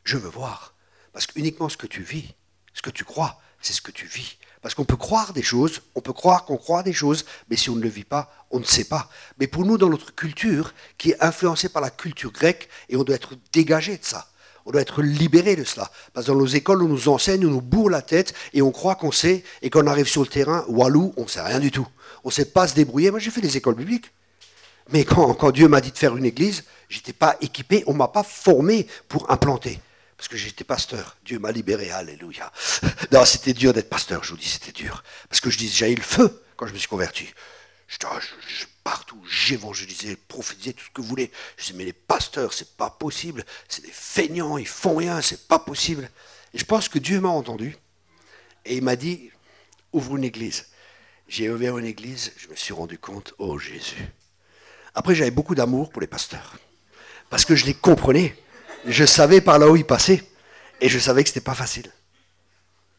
Je veux voir. Parce que uniquement ce que tu vis, ce que tu crois, c'est ce que tu vis. Parce qu'on peut croire des choses, on peut croire qu'on croit des choses, mais si on ne le vit pas, on ne sait pas. Mais pour nous, dans notre culture, qui est influencée par la culture grecque, et on doit être dégagé de ça. On doit être libéré de cela. Parce que dans nos écoles, on nous enseigne, on nous bourre la tête, et on croit qu'on sait, et quand on arrive sur le terrain, walou, on ne sait rien du tout. On ne sait pas se débrouiller. Moi, j'ai fait des écoles bibliques. Mais quand Dieu m'a dit de faire une église, je n'étais pas équipé, on ne m'a pas formé pour implanter. Parce que j'étais pasteur. Dieu m'a libéré, alléluia. Non, c'était dur d'être pasteur, je vous dis, c'était dur. Parce que je disais, j'ai eu le feu quand je me suis converti. Partout, j'évangélisais, prophétisais, tout ce que vous voulez. Je disais, mais les pasteurs, c'est pas possible. C'est des feignants, ils font rien, c'est pas possible. Et je pense que Dieu m'a entendu. Et il m'a dit, ouvre une église. J'ai ouvert une église, je me suis rendu compte, oh Jésus. Après, j'avais beaucoup d'amour pour les pasteurs. Parce que je les comprenais. Je savais par là où ils passaient. Et je savais que ce n'était pas facile.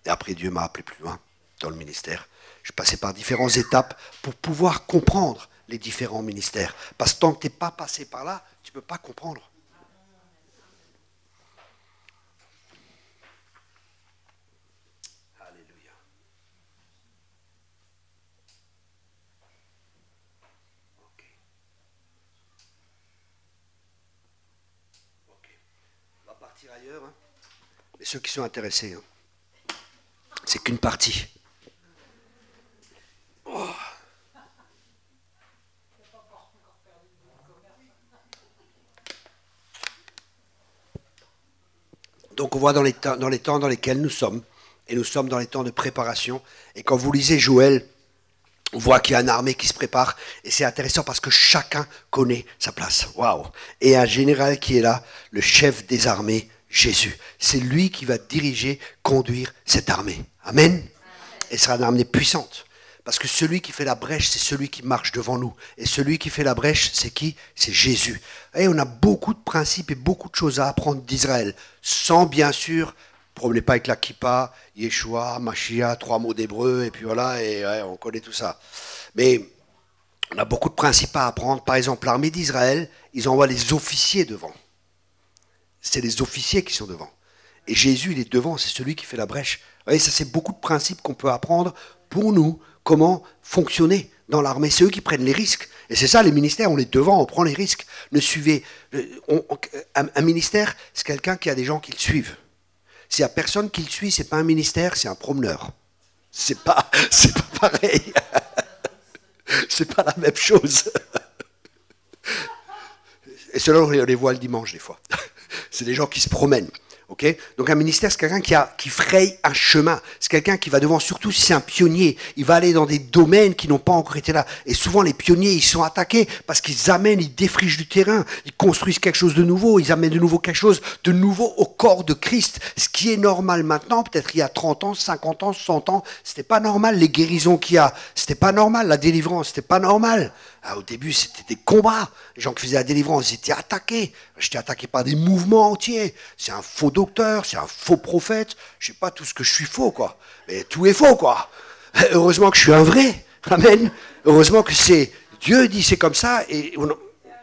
Et après, Dieu m'a appelé plus loin dans le ministère. Je passais par différentes étapes pour pouvoir comprendre les différents ministères. Parce que tant que tu n'es pas passé par là, tu ne peux pas comprendre. Alléluia. Ok. On va partir ailleurs. Hein. Mais ceux qui sont intéressés, hein, c'est qu'une partie. Oh. Donc on voit dans les temps dans lesquels nous sommes, et nous sommes dans les temps de préparation, et quand vous lisez Joël, on voit qu'il y a une armée qui se prépare, et c'est intéressant parce que chacun connaît sa place. Waouh! Et un général qui est là, le chef des armées, Jésus. C'est lui qui va diriger, conduire cette armée. Amen. Et ce sera une armée puissante. Parce que celui qui fait la brèche, c'est celui qui marche devant nous. Et celui qui fait la brèche, c'est qui? C'est Jésus. Et on a beaucoup de principes et beaucoup de choses à apprendre d'Israël. Sans bien sûr, promenez pas avec la kippa, Yeshua, Mashiach, 3 mots d'hébreu, et puis voilà, et ouais, on connaît tout ça. Mais on a beaucoup de principes à apprendre. Par exemple, l'armée d'Israël, ils envoient les officiers devant. C'est les officiers qui sont devant. Et Jésus, il est devant, c'est celui qui fait la brèche. Vous voyez, ça c'est beaucoup de principes qu'on peut apprendre pour nous, comment fonctionner dans l'armée. C'est eux qui prennent les risques. Et c'est ça, les ministères, on est devant, on prend les risques. Ne suivez, un ministère, c'est quelqu'un qui a des gens qui le suivent. S'il n'y a personne qui le suit, c'est pas un ministère, c'est un promeneur. C'est pas pareil. C'est pas la même chose. Et cela, on les voit le dimanche, des fois. C'est des gens qui se promènent. Okay, donc un ministère, c'est quelqu'un qui fraye un chemin. C'est quelqu'un qui va devant, surtout si c'est un pionnier. Il va aller dans des domaines qui n'ont pas encore été là. Et souvent, les pionniers, ils sont attaqués parce qu'ils amènent, ils défrichent du terrain. Ils construisent quelque chose de nouveau. Ils amènent de nouveau quelque chose de nouveau au corps de Christ. Ce qui est normal maintenant, peut-être il y a 30 ans, 50 ans, 100 ans, c'était pas normal. Les guérisons qu'il y a, c'était pas normal. La délivrance, c'était pas normal. Au début, c'était des combats. Les gens qui faisaient la délivrance, ils étaient attaqués. J'étais attaqué par des mouvements entiers. C'est un faux docteur, c'est un faux prophète. Je sais pas tout ce que je suis faux, quoi. Mais tout est faux, quoi. Heureusement que je suis un vrai. Amen. Heureusement que c'est Dieu dit c'est comme ça et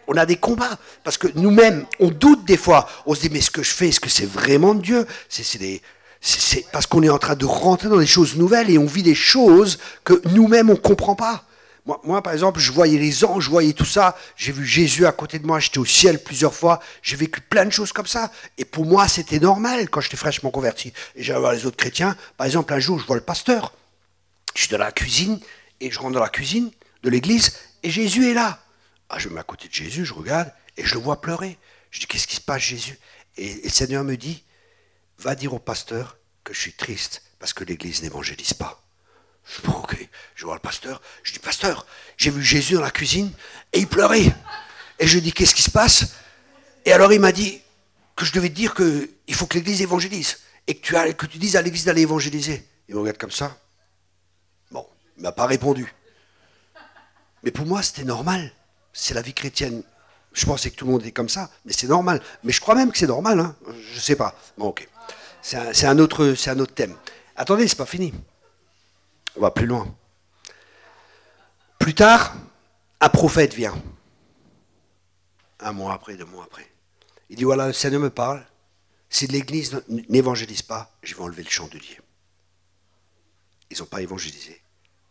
on a des combats. Parce que nous-mêmes, on doute des fois. On se dit, mais ce que je fais, est-ce que c'est vraiment de Dieu? C'est parce qu'on est en train de rentrer dans des choses nouvelles et on vit des choses que nous-mêmes, on comprend pas. Moi, par exemple, je voyais les anges, je voyais tout ça. J'ai vu Jésus à côté de moi, j'étais au ciel plusieurs fois. J'ai vécu plein de choses comme ça. Et pour moi, c'était normal quand j'étais fraîchement converti. Et j'allais voir les autres chrétiens. Par exemple, un jour, je vois le pasteur. Je suis dans la cuisine et je rentre dans la cuisine de l'église et Jésus est là. Ah, je me mets à côté de Jésus, je regarde et je le vois pleurer. Je dis, qu'est-ce qui se passe, Jésus? Et le Seigneur me dit, va dire au pasteur que je suis triste parce que l'église n'évangélise pas. Je dis, bon, ok, je vois le pasteur, je dis, pasteur, j'ai vu Jésus dans la cuisine et il pleurait. Et je dis, qu'est-ce qui se passe? Et alors il m'a dit que je devais te dire qu'il faut que l'église évangélise et que tu dises à l'église d'aller évangéliser. Il me regarde comme ça. Bon, il ne m'a pas répondu. Mais pour moi, c'était normal. C'est la vie chrétienne. Je pensais que tout le monde est comme ça, mais c'est normal. Mais je crois même que c'est normal, hein. Je ne sais pas. Bon, ok. C'est un autre thème. Attendez, c'est pas fini. On va plus loin. Plus tard, un prophète vient. 1 mois après, 2 mois après. Il dit, voilà, le Seigneur me parle. Si l'église n'évangélise pas, je vais enlever le chandelier. Ils n'ont pas évangélisé.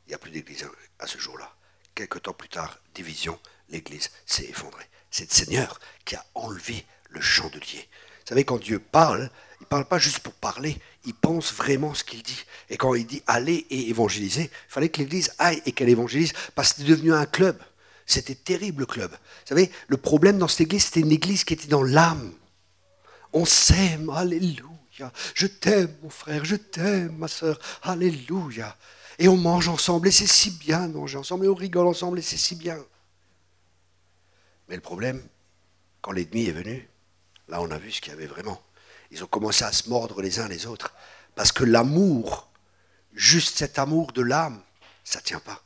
Il n'y a plus d'église à ce jour-là. Quelque temps plus tard, division, l'église s'est effondrée. C'est le Seigneur qui a enlevé le chandelier. Vous savez, quand Dieu parle, il ne parle pas juste pour parler, il pense vraiment ce qu'il dit. Et quand il dit allez et évangéliser, il fallait que l'église aille et qu'elle évangélise, parce que c'était devenu un club. C'était terrible, le club. Vous savez, le problème dans cette église, c'était une église qui était dans l'âme. On s'aime, alléluia. Je t'aime, mon frère, je t'aime, ma soeur, alléluia. Et on mange ensemble, et c'est si bien de manger ensemble, et on rigole ensemble, et c'est si bien. Mais le problème, quand l'ennemi est venu, là on a vu ce qu'il y avait vraiment. Ils ont commencé à se mordre les uns les autres. Parce que l'amour, juste cet amour de l'âme, ça ne tient pas.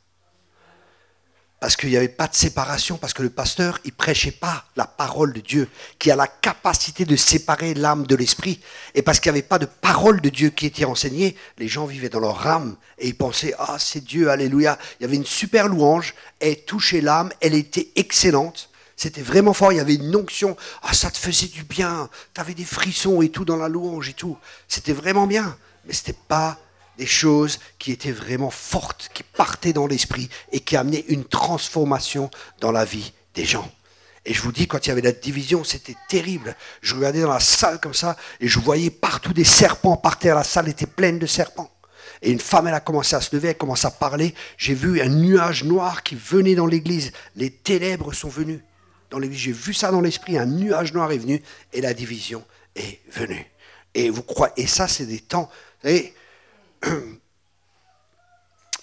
Parce qu'il n'y avait pas de séparation, parce que le pasteur, il ne prêchait pas la parole de Dieu, qui a la capacité de séparer l'âme de l'esprit. Et parce qu'il n'y avait pas de parole de Dieu qui était enseignée, les gens vivaient dans leur âme et ils pensaient, ah c'est Dieu, alléluia. Il y avait une super louange, elle touchait l'âme, elle était excellente. C'était vraiment fort, il y avait une onction, ah ça te faisait du bien, tu avais des frissons et tout dans la louange et tout. C'était vraiment bien, mais ce n'était pas des choses qui étaient vraiment fortes, qui partaient dans l'esprit et qui amenaient une transformation dans la vie des gens. Et je vous dis, quand il y avait la division, c'était terrible. Je regardais dans la salle comme ça et je voyais partout des serpents par terre. La salle était pleine de serpents. Et une femme, elle a commencé à se lever, elle commence à parler. J'ai vu un nuage noir qui venait dans l'église. Les ténèbres sont venues dans l'église. J'ai vu ça dans l'esprit, un nuage noir est venu et la division est venue. Et vous croyez, et ça c'est des temps, vous savez,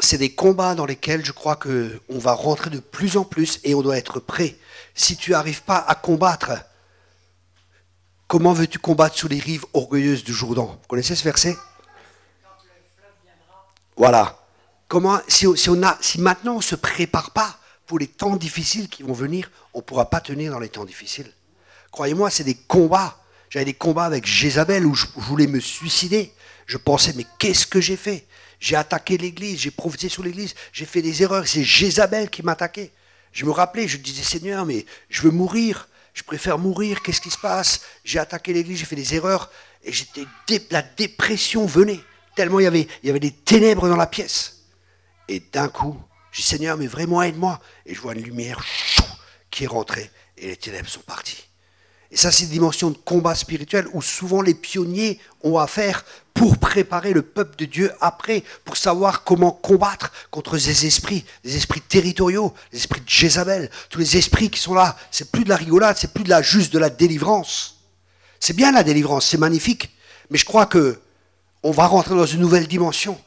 c'est des combats dans lesquels je crois qu'on va rentrer de plus en plus et on doit être prêt. Si tu n'arrives pas à combattre, comment veux-tu combattre sur les rives orgueilleuses du Jourdain? Vous connaissez ce verset? Voilà. Comment, si maintenant on ne se prépare pas pour les temps difficiles qui vont venir, on ne pourra pas tenir dans les temps difficiles. Croyez-moi, c'est des combats. J'avais des combats avec Jézabel où je voulais me suicider. Je pensais, mais qu'est-ce que j'ai fait? J'ai attaqué l'église, j'ai prophétisé sur l'église, j'ai fait des erreurs. C'est Jézabel qui m'attaquait. Je me rappelais, je disais, Seigneur, mais je veux mourir. Je préfère mourir, qu'est-ce qui se passe? J'ai attaqué l'église, j'ai fait des erreurs. Et la dépression venait. Tellement il y avait des ténèbres dans la pièce. Et d'un coup, je dis, Seigneur, mais vraiment aide-moi. Et je vois une lumière qui est rentrée et les ténèbres sont parties. Et ça, c'est une dimension de combat spirituel où souvent les pionniers ont à faire pour préparer le peuple de Dieu après, pour savoir comment combattre contre ces esprits, des esprits territoriaux, les esprits de Jézabel, tous les esprits qui sont là. C'est plus de la rigolade, c'est plus juste de la délivrance. C'est bien la délivrance, c'est magnifique. Mais je crois que on va rentrer dans une nouvelle dimension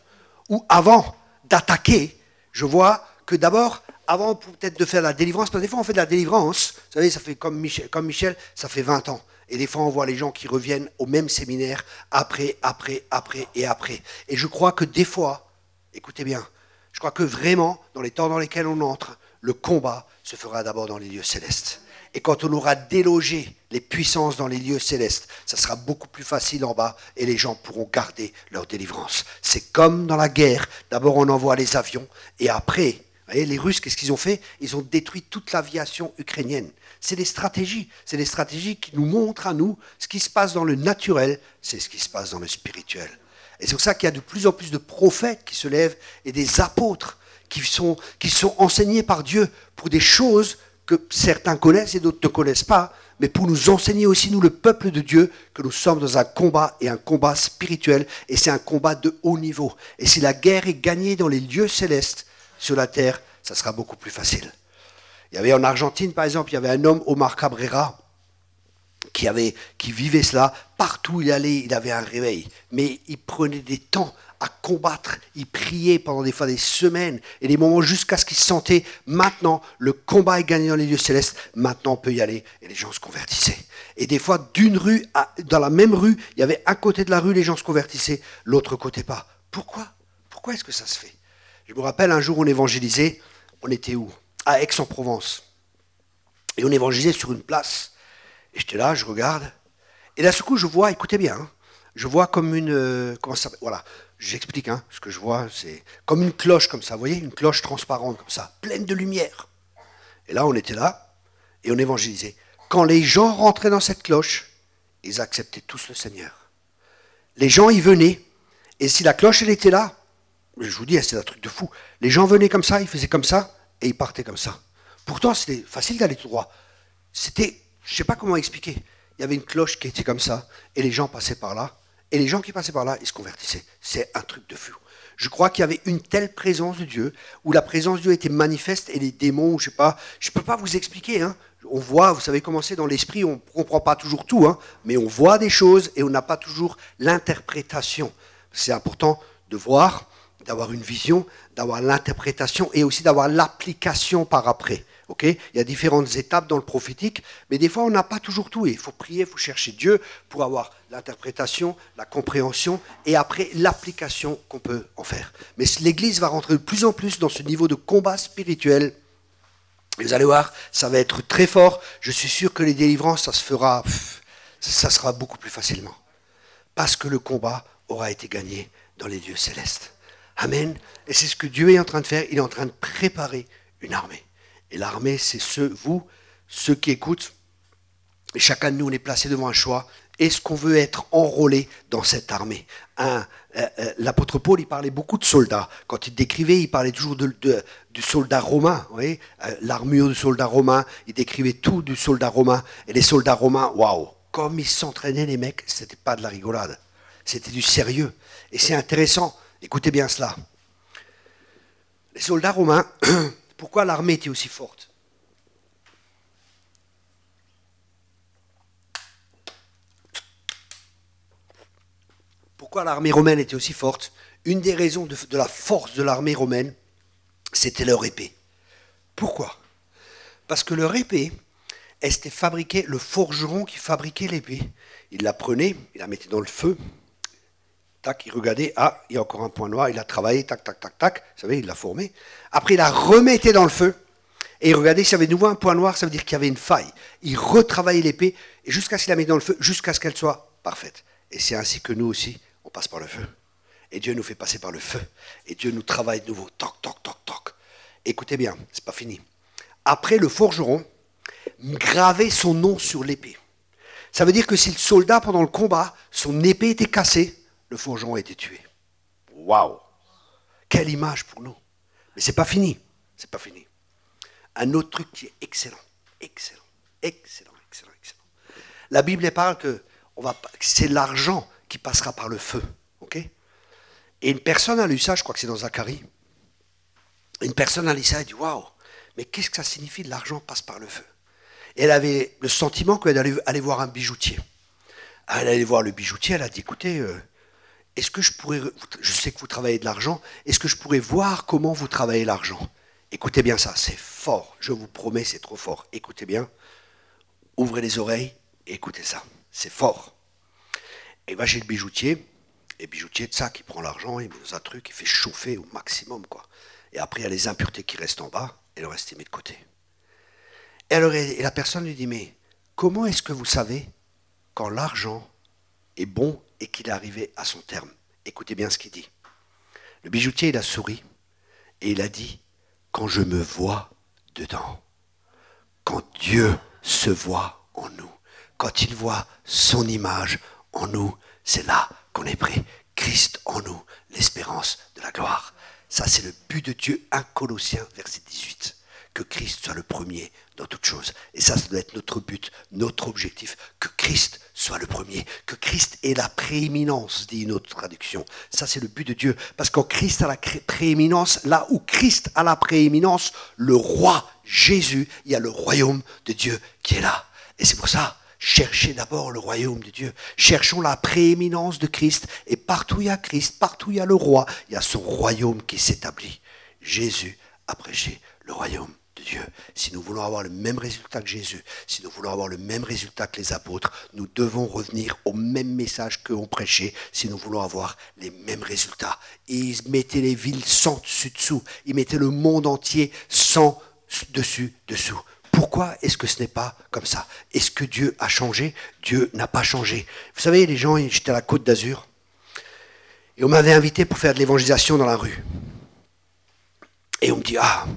où avant d'attaquer, je vois que d'abord, avant peut-être de faire la délivrance, parce que des fois on fait de la délivrance, vous savez, ça fait comme Michel, ça fait 20 ans. Et des fois on voit les gens qui reviennent au même séminaire après. Et je crois que des fois, écoutez bien, je crois que vraiment, dans les temps dans lesquels on entre, le combat se fera d'abord dans les lieux célestes. Et quand on aura délogé les puissances dans les lieux célestes, ça sera beaucoup plus facile en bas et les gens pourront garder leur délivrance. C'est comme dans la guerre. D'abord, on envoie les avions et après, vous voyez, les Russes, qu'est-ce qu'ils ont fait? Ils ont détruit toute l'aviation ukrainienne. C'est des stratégies. C'est des stratégies qui nous montrent à nous ce qui se passe dans le naturel, c'est ce qui se passe dans le spirituel. Et c'est pour ça qu'il y a de plus en plus de prophètes qui se lèvent et des apôtres qui sont enseignés par Dieu pour des choses que certains connaissent et d'autres ne connaissent pas, mais pour nous enseigner aussi, nous, le peuple de Dieu, que nous sommes dans un combat, et un combat spirituel, et c'est un combat de haut niveau. Et si la guerre est gagnée dans les lieux célestes, sur la terre, ça sera beaucoup plus facile. Il y avait en Argentine, par exemple, il y avait un homme, Omar Cabrera, qui vivait cela. Partout où il allait, il avait un réveil. Mais il prenait des temps à combattre. Il priait pendant des fois des semaines et des moments jusqu'à ce qu'il se sentait, maintenant, le combat est gagné dans les lieux célestes, maintenant on peut y aller. Et les gens se convertissaient. Et des fois, dans la même rue, il y avait un côté de la rue, les gens se convertissaient, l'autre côté pas. Pourquoi? Pourquoi est-ce que ça se fait? Je me rappelle, un jour, on évangélisait, on était où? À Aix-en-Provence. Et on évangélisait sur une place. Et j'étais là, je regarde. Et d'un seul coup, je vois, écoutez bien, hein, je vois comme une... comment ça s'appelle? Voilà, j'explique, hein, ce que je vois, c'est comme une cloche comme ça, vous voyez, une cloche transparente comme ça, pleine de lumière. Et là, on était là, et on évangélisait. Quand les gens rentraient dans cette cloche, ils acceptaient tous le Seigneur. Les gens y venaient, et si la cloche, elle était là, je vous dis, c'est un truc de fou. Les gens venaient comme ça, ils faisaient comme ça, et ils partaient comme ça. Pourtant, c'était facile d'aller tout droit. C'était, je ne sais pas comment expliquer. Il y avait une cloche qui était comme ça, et les gens passaient par là. Et les gens qui passaient par là, ils se convertissaient. C'est un truc de fou. Je crois qu'il y avait une telle présence de Dieu, où la présence de Dieu était manifeste, et les démons, je ne sais pas, je ne peux pas vous expliquer. Hein. On voit, vous savez comment c'est dans l'esprit, on ne comprend pas toujours tout, hein, mais on voit des choses, et on n'a pas toujours l'interprétation. C'est important de voir, d'avoir une vision, d'avoir l'interprétation, et aussi d'avoir l'application par après. Okay, il y a différentes étapes dans le prophétique, mais des fois on n'a pas toujours tout. Et il faut prier, il faut chercher Dieu pour avoir l'interprétation, la compréhension et après l'application qu'on peut en faire. Mais l'Église va rentrer de plus en plus dans ce niveau de combat spirituel. Et vous allez voir, ça va être très fort. Je suis sûr que les délivrances, ça se fera, ça sera beaucoup plus facilement. Parce que le combat aura été gagné dans les lieux célestes. Amen. Et c'est ce que Dieu est en train de faire. Il est en train de préparer une armée. Et l'armée, c'est ceux qui écoutent. Et chacun de nous, on est placé devant un choix. Est-ce qu'on veut être enrôlé dans cette armée? L'apôtre Paul, il parlait beaucoup de soldats. Quand il décrivait, il parlait toujours du soldat romain. Vous voyez, l'armure du soldat romain, il décrivait tout du soldat romain. Et les soldats romains, waouh, comme ils s'entraînaient, les mecs, c'était pas de la rigolade. C'était du sérieux. Et c'est intéressant. Écoutez bien cela. Les soldats romains... Pourquoi l'armée était aussi forte? Pourquoi l'armée romaine était aussi forte? Une des raisons de la force de l'armée romaine, c'était leur épée. Pourquoi? Parce que leur épée, elle s'était fabriquée, le forgeron qui fabriquait l'épée, il la prenait, il la mettait dans le feu, tac, il regardait, ah, il y a encore un point noir, il a travaillé, tac, tac, tac, tac, vous savez, il l'a formé. Après, il la remettait dans le feu, et il regardait s'il y avait de nouveau un point noir, ça veut dire qu'il y avait une faille. Il retravaillait l'épée, et jusqu'à ce qu'il la mette dans le feu, jusqu'à ce qu'elle soit parfaite. Et c'est ainsi que nous aussi, on passe par le feu. Et Dieu nous fait passer par le feu. Et Dieu nous travaille de nouveau, toc, toc, toc, toc. Écoutez bien, c'est pas fini. Après, le forgeron gravait son nom sur l'épée. Ça veut dire que si le soldat, pendant le combat, son épée était cassée, le forgeron a été tué. Waouh! Quelle image pour nous! Mais c'est pas fini. C'est pas fini. Un autre truc qui est excellent. Excellent. Excellent, excellent, excellent. La Bible parle que c'est l'argent qui passera par le feu. Ok? Et une personne a lu ça, je crois que c'est dans Zacharie. Une personne a lu ça et dit waouh! Mais qu'est-ce que ça signifie, l'argent passe par le feu? Et elle avait le sentiment qu'elle allait aller voir un bijoutier. Elle est allée voir le bijoutier, elle a dit, écoutez, est-ce que je pourrais, je sais que vous travaillez de l'argent, est-ce que je pourrais voir comment vous travaillez l'argent? Écoutez bien ça, c'est fort, je vous promets, c'est trop fort. Écoutez bien, ouvrez les oreilles et écoutez ça, c'est fort. Et va chez le bijoutier, et le bijoutier de ça qui prend l'argent, il met dans un truc, il fait chauffer au maximum, quoi. Et après, il y a les impuretés qui restent en bas, et le reste, il met de côté. Et alors, et la personne lui dit, mais comment est-ce que vous savez quand l'argent est bon et qu'il est arrivé à son terme? Écoutez bien ce qu'il dit. Le bijoutier, il a souri, et il a dit, quand je me vois dedans, quand Dieu se voit en nous, quand il voit son image en nous, c'est là qu'on est prêt. Christ en nous, l'espérance de la gloire. Ça, c'est le but de Dieu. 1 Colossiens, verset 18. Que Christ soit le premier dans toutes choses. Et ça doit être notre but, notre objectif. Que Christ soit le premier. Que Christ ait la prééminence, dit une autre traduction. Ça, c'est le but de Dieu. Parce qu'en Christ a la prééminence, là où Christ a la prééminence, le roi Jésus, il y a le royaume de Dieu qui est là. Et c'est pour ça, cherchez d'abord le royaume de Dieu. Cherchons la prééminence de Christ. Et partout il y a Christ, partout il y a le roi, il y a son royaume qui s'établit. Jésus a prêché le royaume de Dieu. Si nous voulons avoir le même résultat que Jésus, si nous voulons avoir le même résultat que les apôtres, nous devons revenir au même message qu'eux ont prêché si nous voulons avoir les mêmes résultats. Et ils mettaient les villes sans dessus-dessous. Ils mettaient le monde entier sans dessus-dessous. Pourquoi est-ce que ce n'est pas comme ça? Est-ce que Dieu a changé? Dieu n'a pas changé. Vous savez, les gens, j'étais à la Côte d'Azur, et on m'avait invité pour faire de l'évangélisation dans la rue. Et on me dit, ah,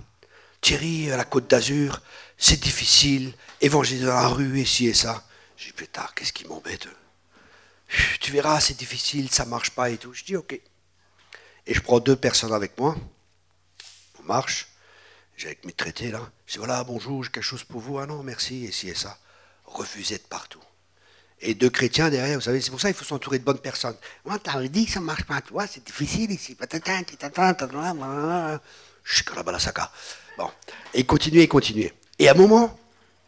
Thierry, à la Côte d'Azur, c'est difficile, évangéliser dans la rue, ici et ça. Je dis, putain, qu'est-ce qui m'embête? Tu verras, c'est difficile, ça marche pas et tout. Je dis, ok. Et je prends 2 personnes avec moi, on marche. J'ai avec mes traités là, je dis voilà, bonjour, j'ai quelque chose pour vous. Ah non, merci, et ci et ça. Refusé de partout. Et 2 chrétiens derrière, vous savez, c'est pour ça qu'il faut s'entourer de bonnes personnes. Moi, t'avais dit que ça ne marche pas, tu vois, c'est difficile ici. Bon, et continuez. Et à un moment,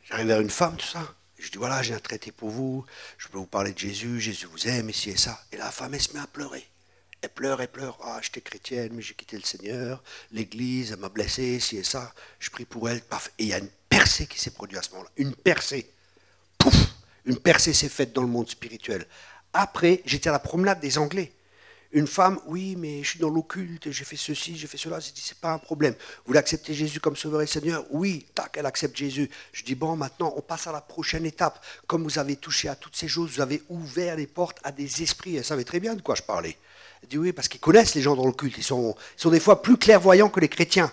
j'arrive vers une femme, tout ça. Je dis voilà, j'ai un traité pour vous, je peux vous parler de Jésus, Jésus vous aime, et ci et ça. Et la femme, elle se met à pleurer. Elle pleure. Ah, j'étais chrétienne, mais j'ai quitté le Seigneur. L'église, elle m'a blessé, ci et ça. Je prie pour elle. Paf. Et il y a une percée qui s'est produite à ce moment-là. Une percée. Pouf. Une percée s'est faite dans le monde spirituel. Après, j'étais à la promenade des Anglais. Une femme, oui, mais je suis dans l'occulte, j'ai fait ceci, j'ai fait cela. J'ai dit, c'est pas un problème. Vous voulez accepter Jésus comme sauveur et Seigneur? Oui, tac, elle accepte Jésus. Je dis, bon, maintenant, on passe à la prochaine étape. Comme vous avez touché à toutes ces choses, vous avez ouvert les portes à des esprits. Elle savait très bien de quoi je parlais. Elle dit, oui, parce qu'ils connaissent les gens dans le culte. Ils sont des fois plus clairvoyants que les chrétiens.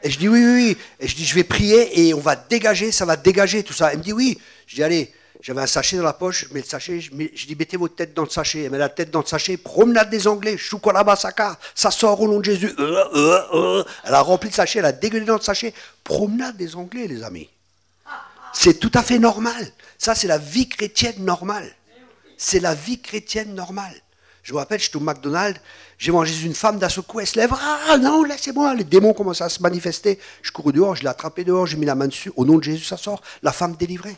Et je dis, oui. Et je dis, je vais prier et on va dégager, ça va dégager tout ça. Elle me dit, oui. Je dis, allez. J'avais un sachet dans la poche, je mets le sachet, je dis mettez votre tête dans le sachet. Elle met la tête dans le sachet, promenade des Anglais, Choukolabasaka, ça sort au nom de Jésus. Elle a rempli le sachet, elle a dégueulé dans le sachet. Promenade des Anglais, les amis. C'est tout à fait normal. Ça, c'est la vie chrétienne normale. C'est la vie chrétienne normale. Je me rappelle, j'étais au McDonald's, j'ai mangé une femme, d'un seul coup, elle se lève, ah non, laissez-moi, les démons commencent à se manifester. Je cours dehors, je l'ai attrapé dehors, j'ai mis la main dessus, au nom de Jésus, ça sort, la femme délivrée.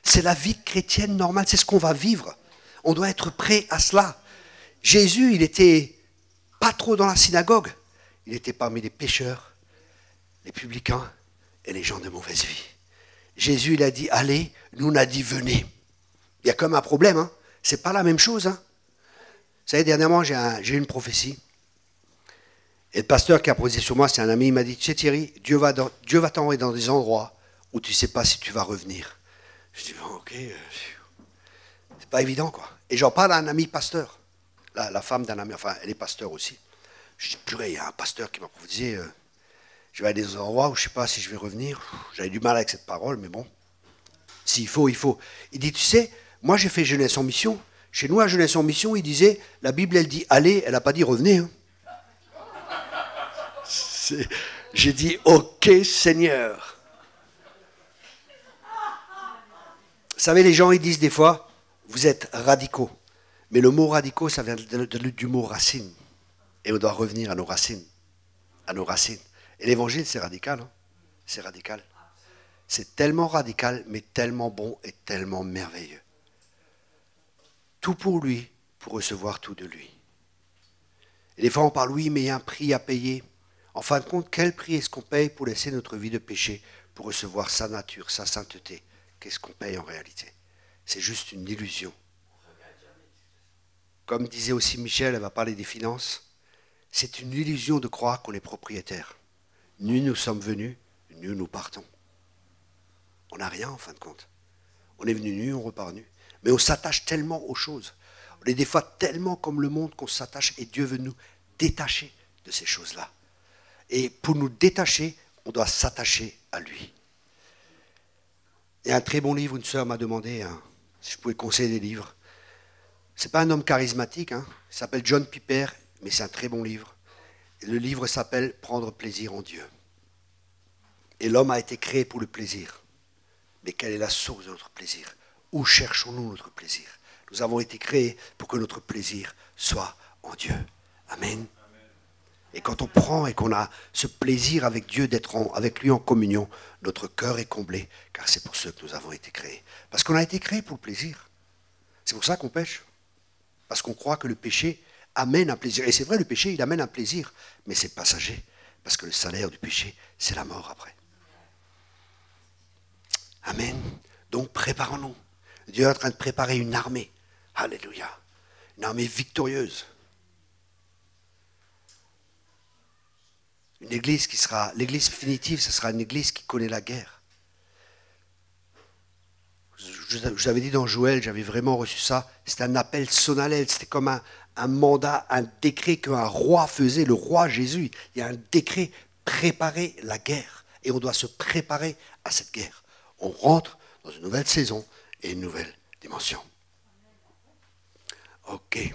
C'est la vie chrétienne normale, c'est ce qu'on va vivre. On doit être prêt à cela. Jésus, il était pas trop dans la synagogue. Il était parmi les pécheurs, les publicains et les gens de mauvaise vie. Jésus, il a dit, allez, nous on a dit, venez. Il y a quand même un problème, hein. C'est pas la même chose, hein. Vous savez, dernièrement, j'ai eu une prophétie. Et le pasteur qui a posé sur moi, c'est un ami, il m'a dit, tu sais Thierry, Dieu va t'envoyer dans des endroits où tu ne sais pas si tu vas revenir. Je dis, bon, ok, c'est pas évident, quoi. Et j'en parle à un ami pasteur, la femme d'un ami, enfin, elle est pasteur aussi. Je dis, purée, il y a un pasteur qui m'a prophétisé, je vais aller dans des endroits où je ne sais pas si je vais revenir. J'avais du mal avec cette parole, mais bon, s'il faut, il faut. Il dit, tu sais, moi j'ai fait Jeunesse en mission. Chez nous, à Jeunesse en mission, il disait, la Bible, elle dit, allez, elle n'a pas dit revenez. Hein. J'ai dit, ok, Seigneur. Vous savez, les gens, ils disent des fois, vous êtes radicaux. Mais le mot radicaux, ça vient du mot racine. Et on doit revenir à nos racines. À nos racines. Et l'évangile, c'est radical. Hein. C'est radical. C'est tellement radical, mais tellement bon et tellement merveilleux. tout pour lui, pour recevoir tout de lui. Et des fois on parle, oui, mais il y a un prix à payer. En fin de compte, quel prix est-ce qu'on paye pour laisser notre vie de péché, pour recevoir sa nature, sa sainteté? Qu'est-ce qu'on paye en réalité? C'est juste une illusion. Comme disait aussi Michel, elle va parler des finances, c'est une illusion de croire qu'on est propriétaire. Nul nous sommes venus, nul nous partons. On n'a rien en fin de compte. On est venu nu, on repart nu. Mais on s'attache tellement aux choses. On est des fois tellement comme le monde qu'on s'attache et Dieu veut nous détacher de ces choses-là. Et pour nous détacher, on doit s'attacher à lui. Il y a un très bon livre, une sœur m'a demandé si je pouvais conseiller des livres. Ce n'est pas un homme charismatique, il s'appelle John Piper, mais c'est un très bon livre. Et le livre s'appelle « Prendre plaisir en Dieu ». Et l'homme a été créé pour le plaisir. Mais quelle est la source de notre plaisir? Où cherchons-nous notre plaisir? Nous avons été créés pour que notre plaisir soit en Dieu. Amen. Et quand on prend et qu'on a ce plaisir avec Dieu, d'être avec lui en communion, notre cœur est comblé, car c'est pour ce que nous avons été créés. Parce qu'on a été créés pour le plaisir. C'est pour ça qu'on pêche. Parce qu'on croit que le péché amène un plaisir. Et c'est vrai, le péché, il amène un plaisir, mais c'est passager. Parce que le salaire du péché, c'est la mort après. Amen. Donc préparons-nous. Dieu est en train de préparer une armée. Alléluia. Une armée victorieuse. Une église qui sera, l'église définitive, ce sera une église qui connaît la guerre. Je vous avais dit dans Joël, j'avais vraiment reçu ça. C'était un appel solennel, c'était comme un mandat, un décret qu'un roi faisait, le roi Jésus. Il y a un décret, préparer la guerre. Et on doit se préparer à cette guerre. On rentre dans une nouvelle saison et une nouvelle dimension. Ok.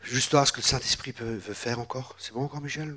Juste voir ce que le Saint-Esprit veut faire encore. C'est bon encore, Michel?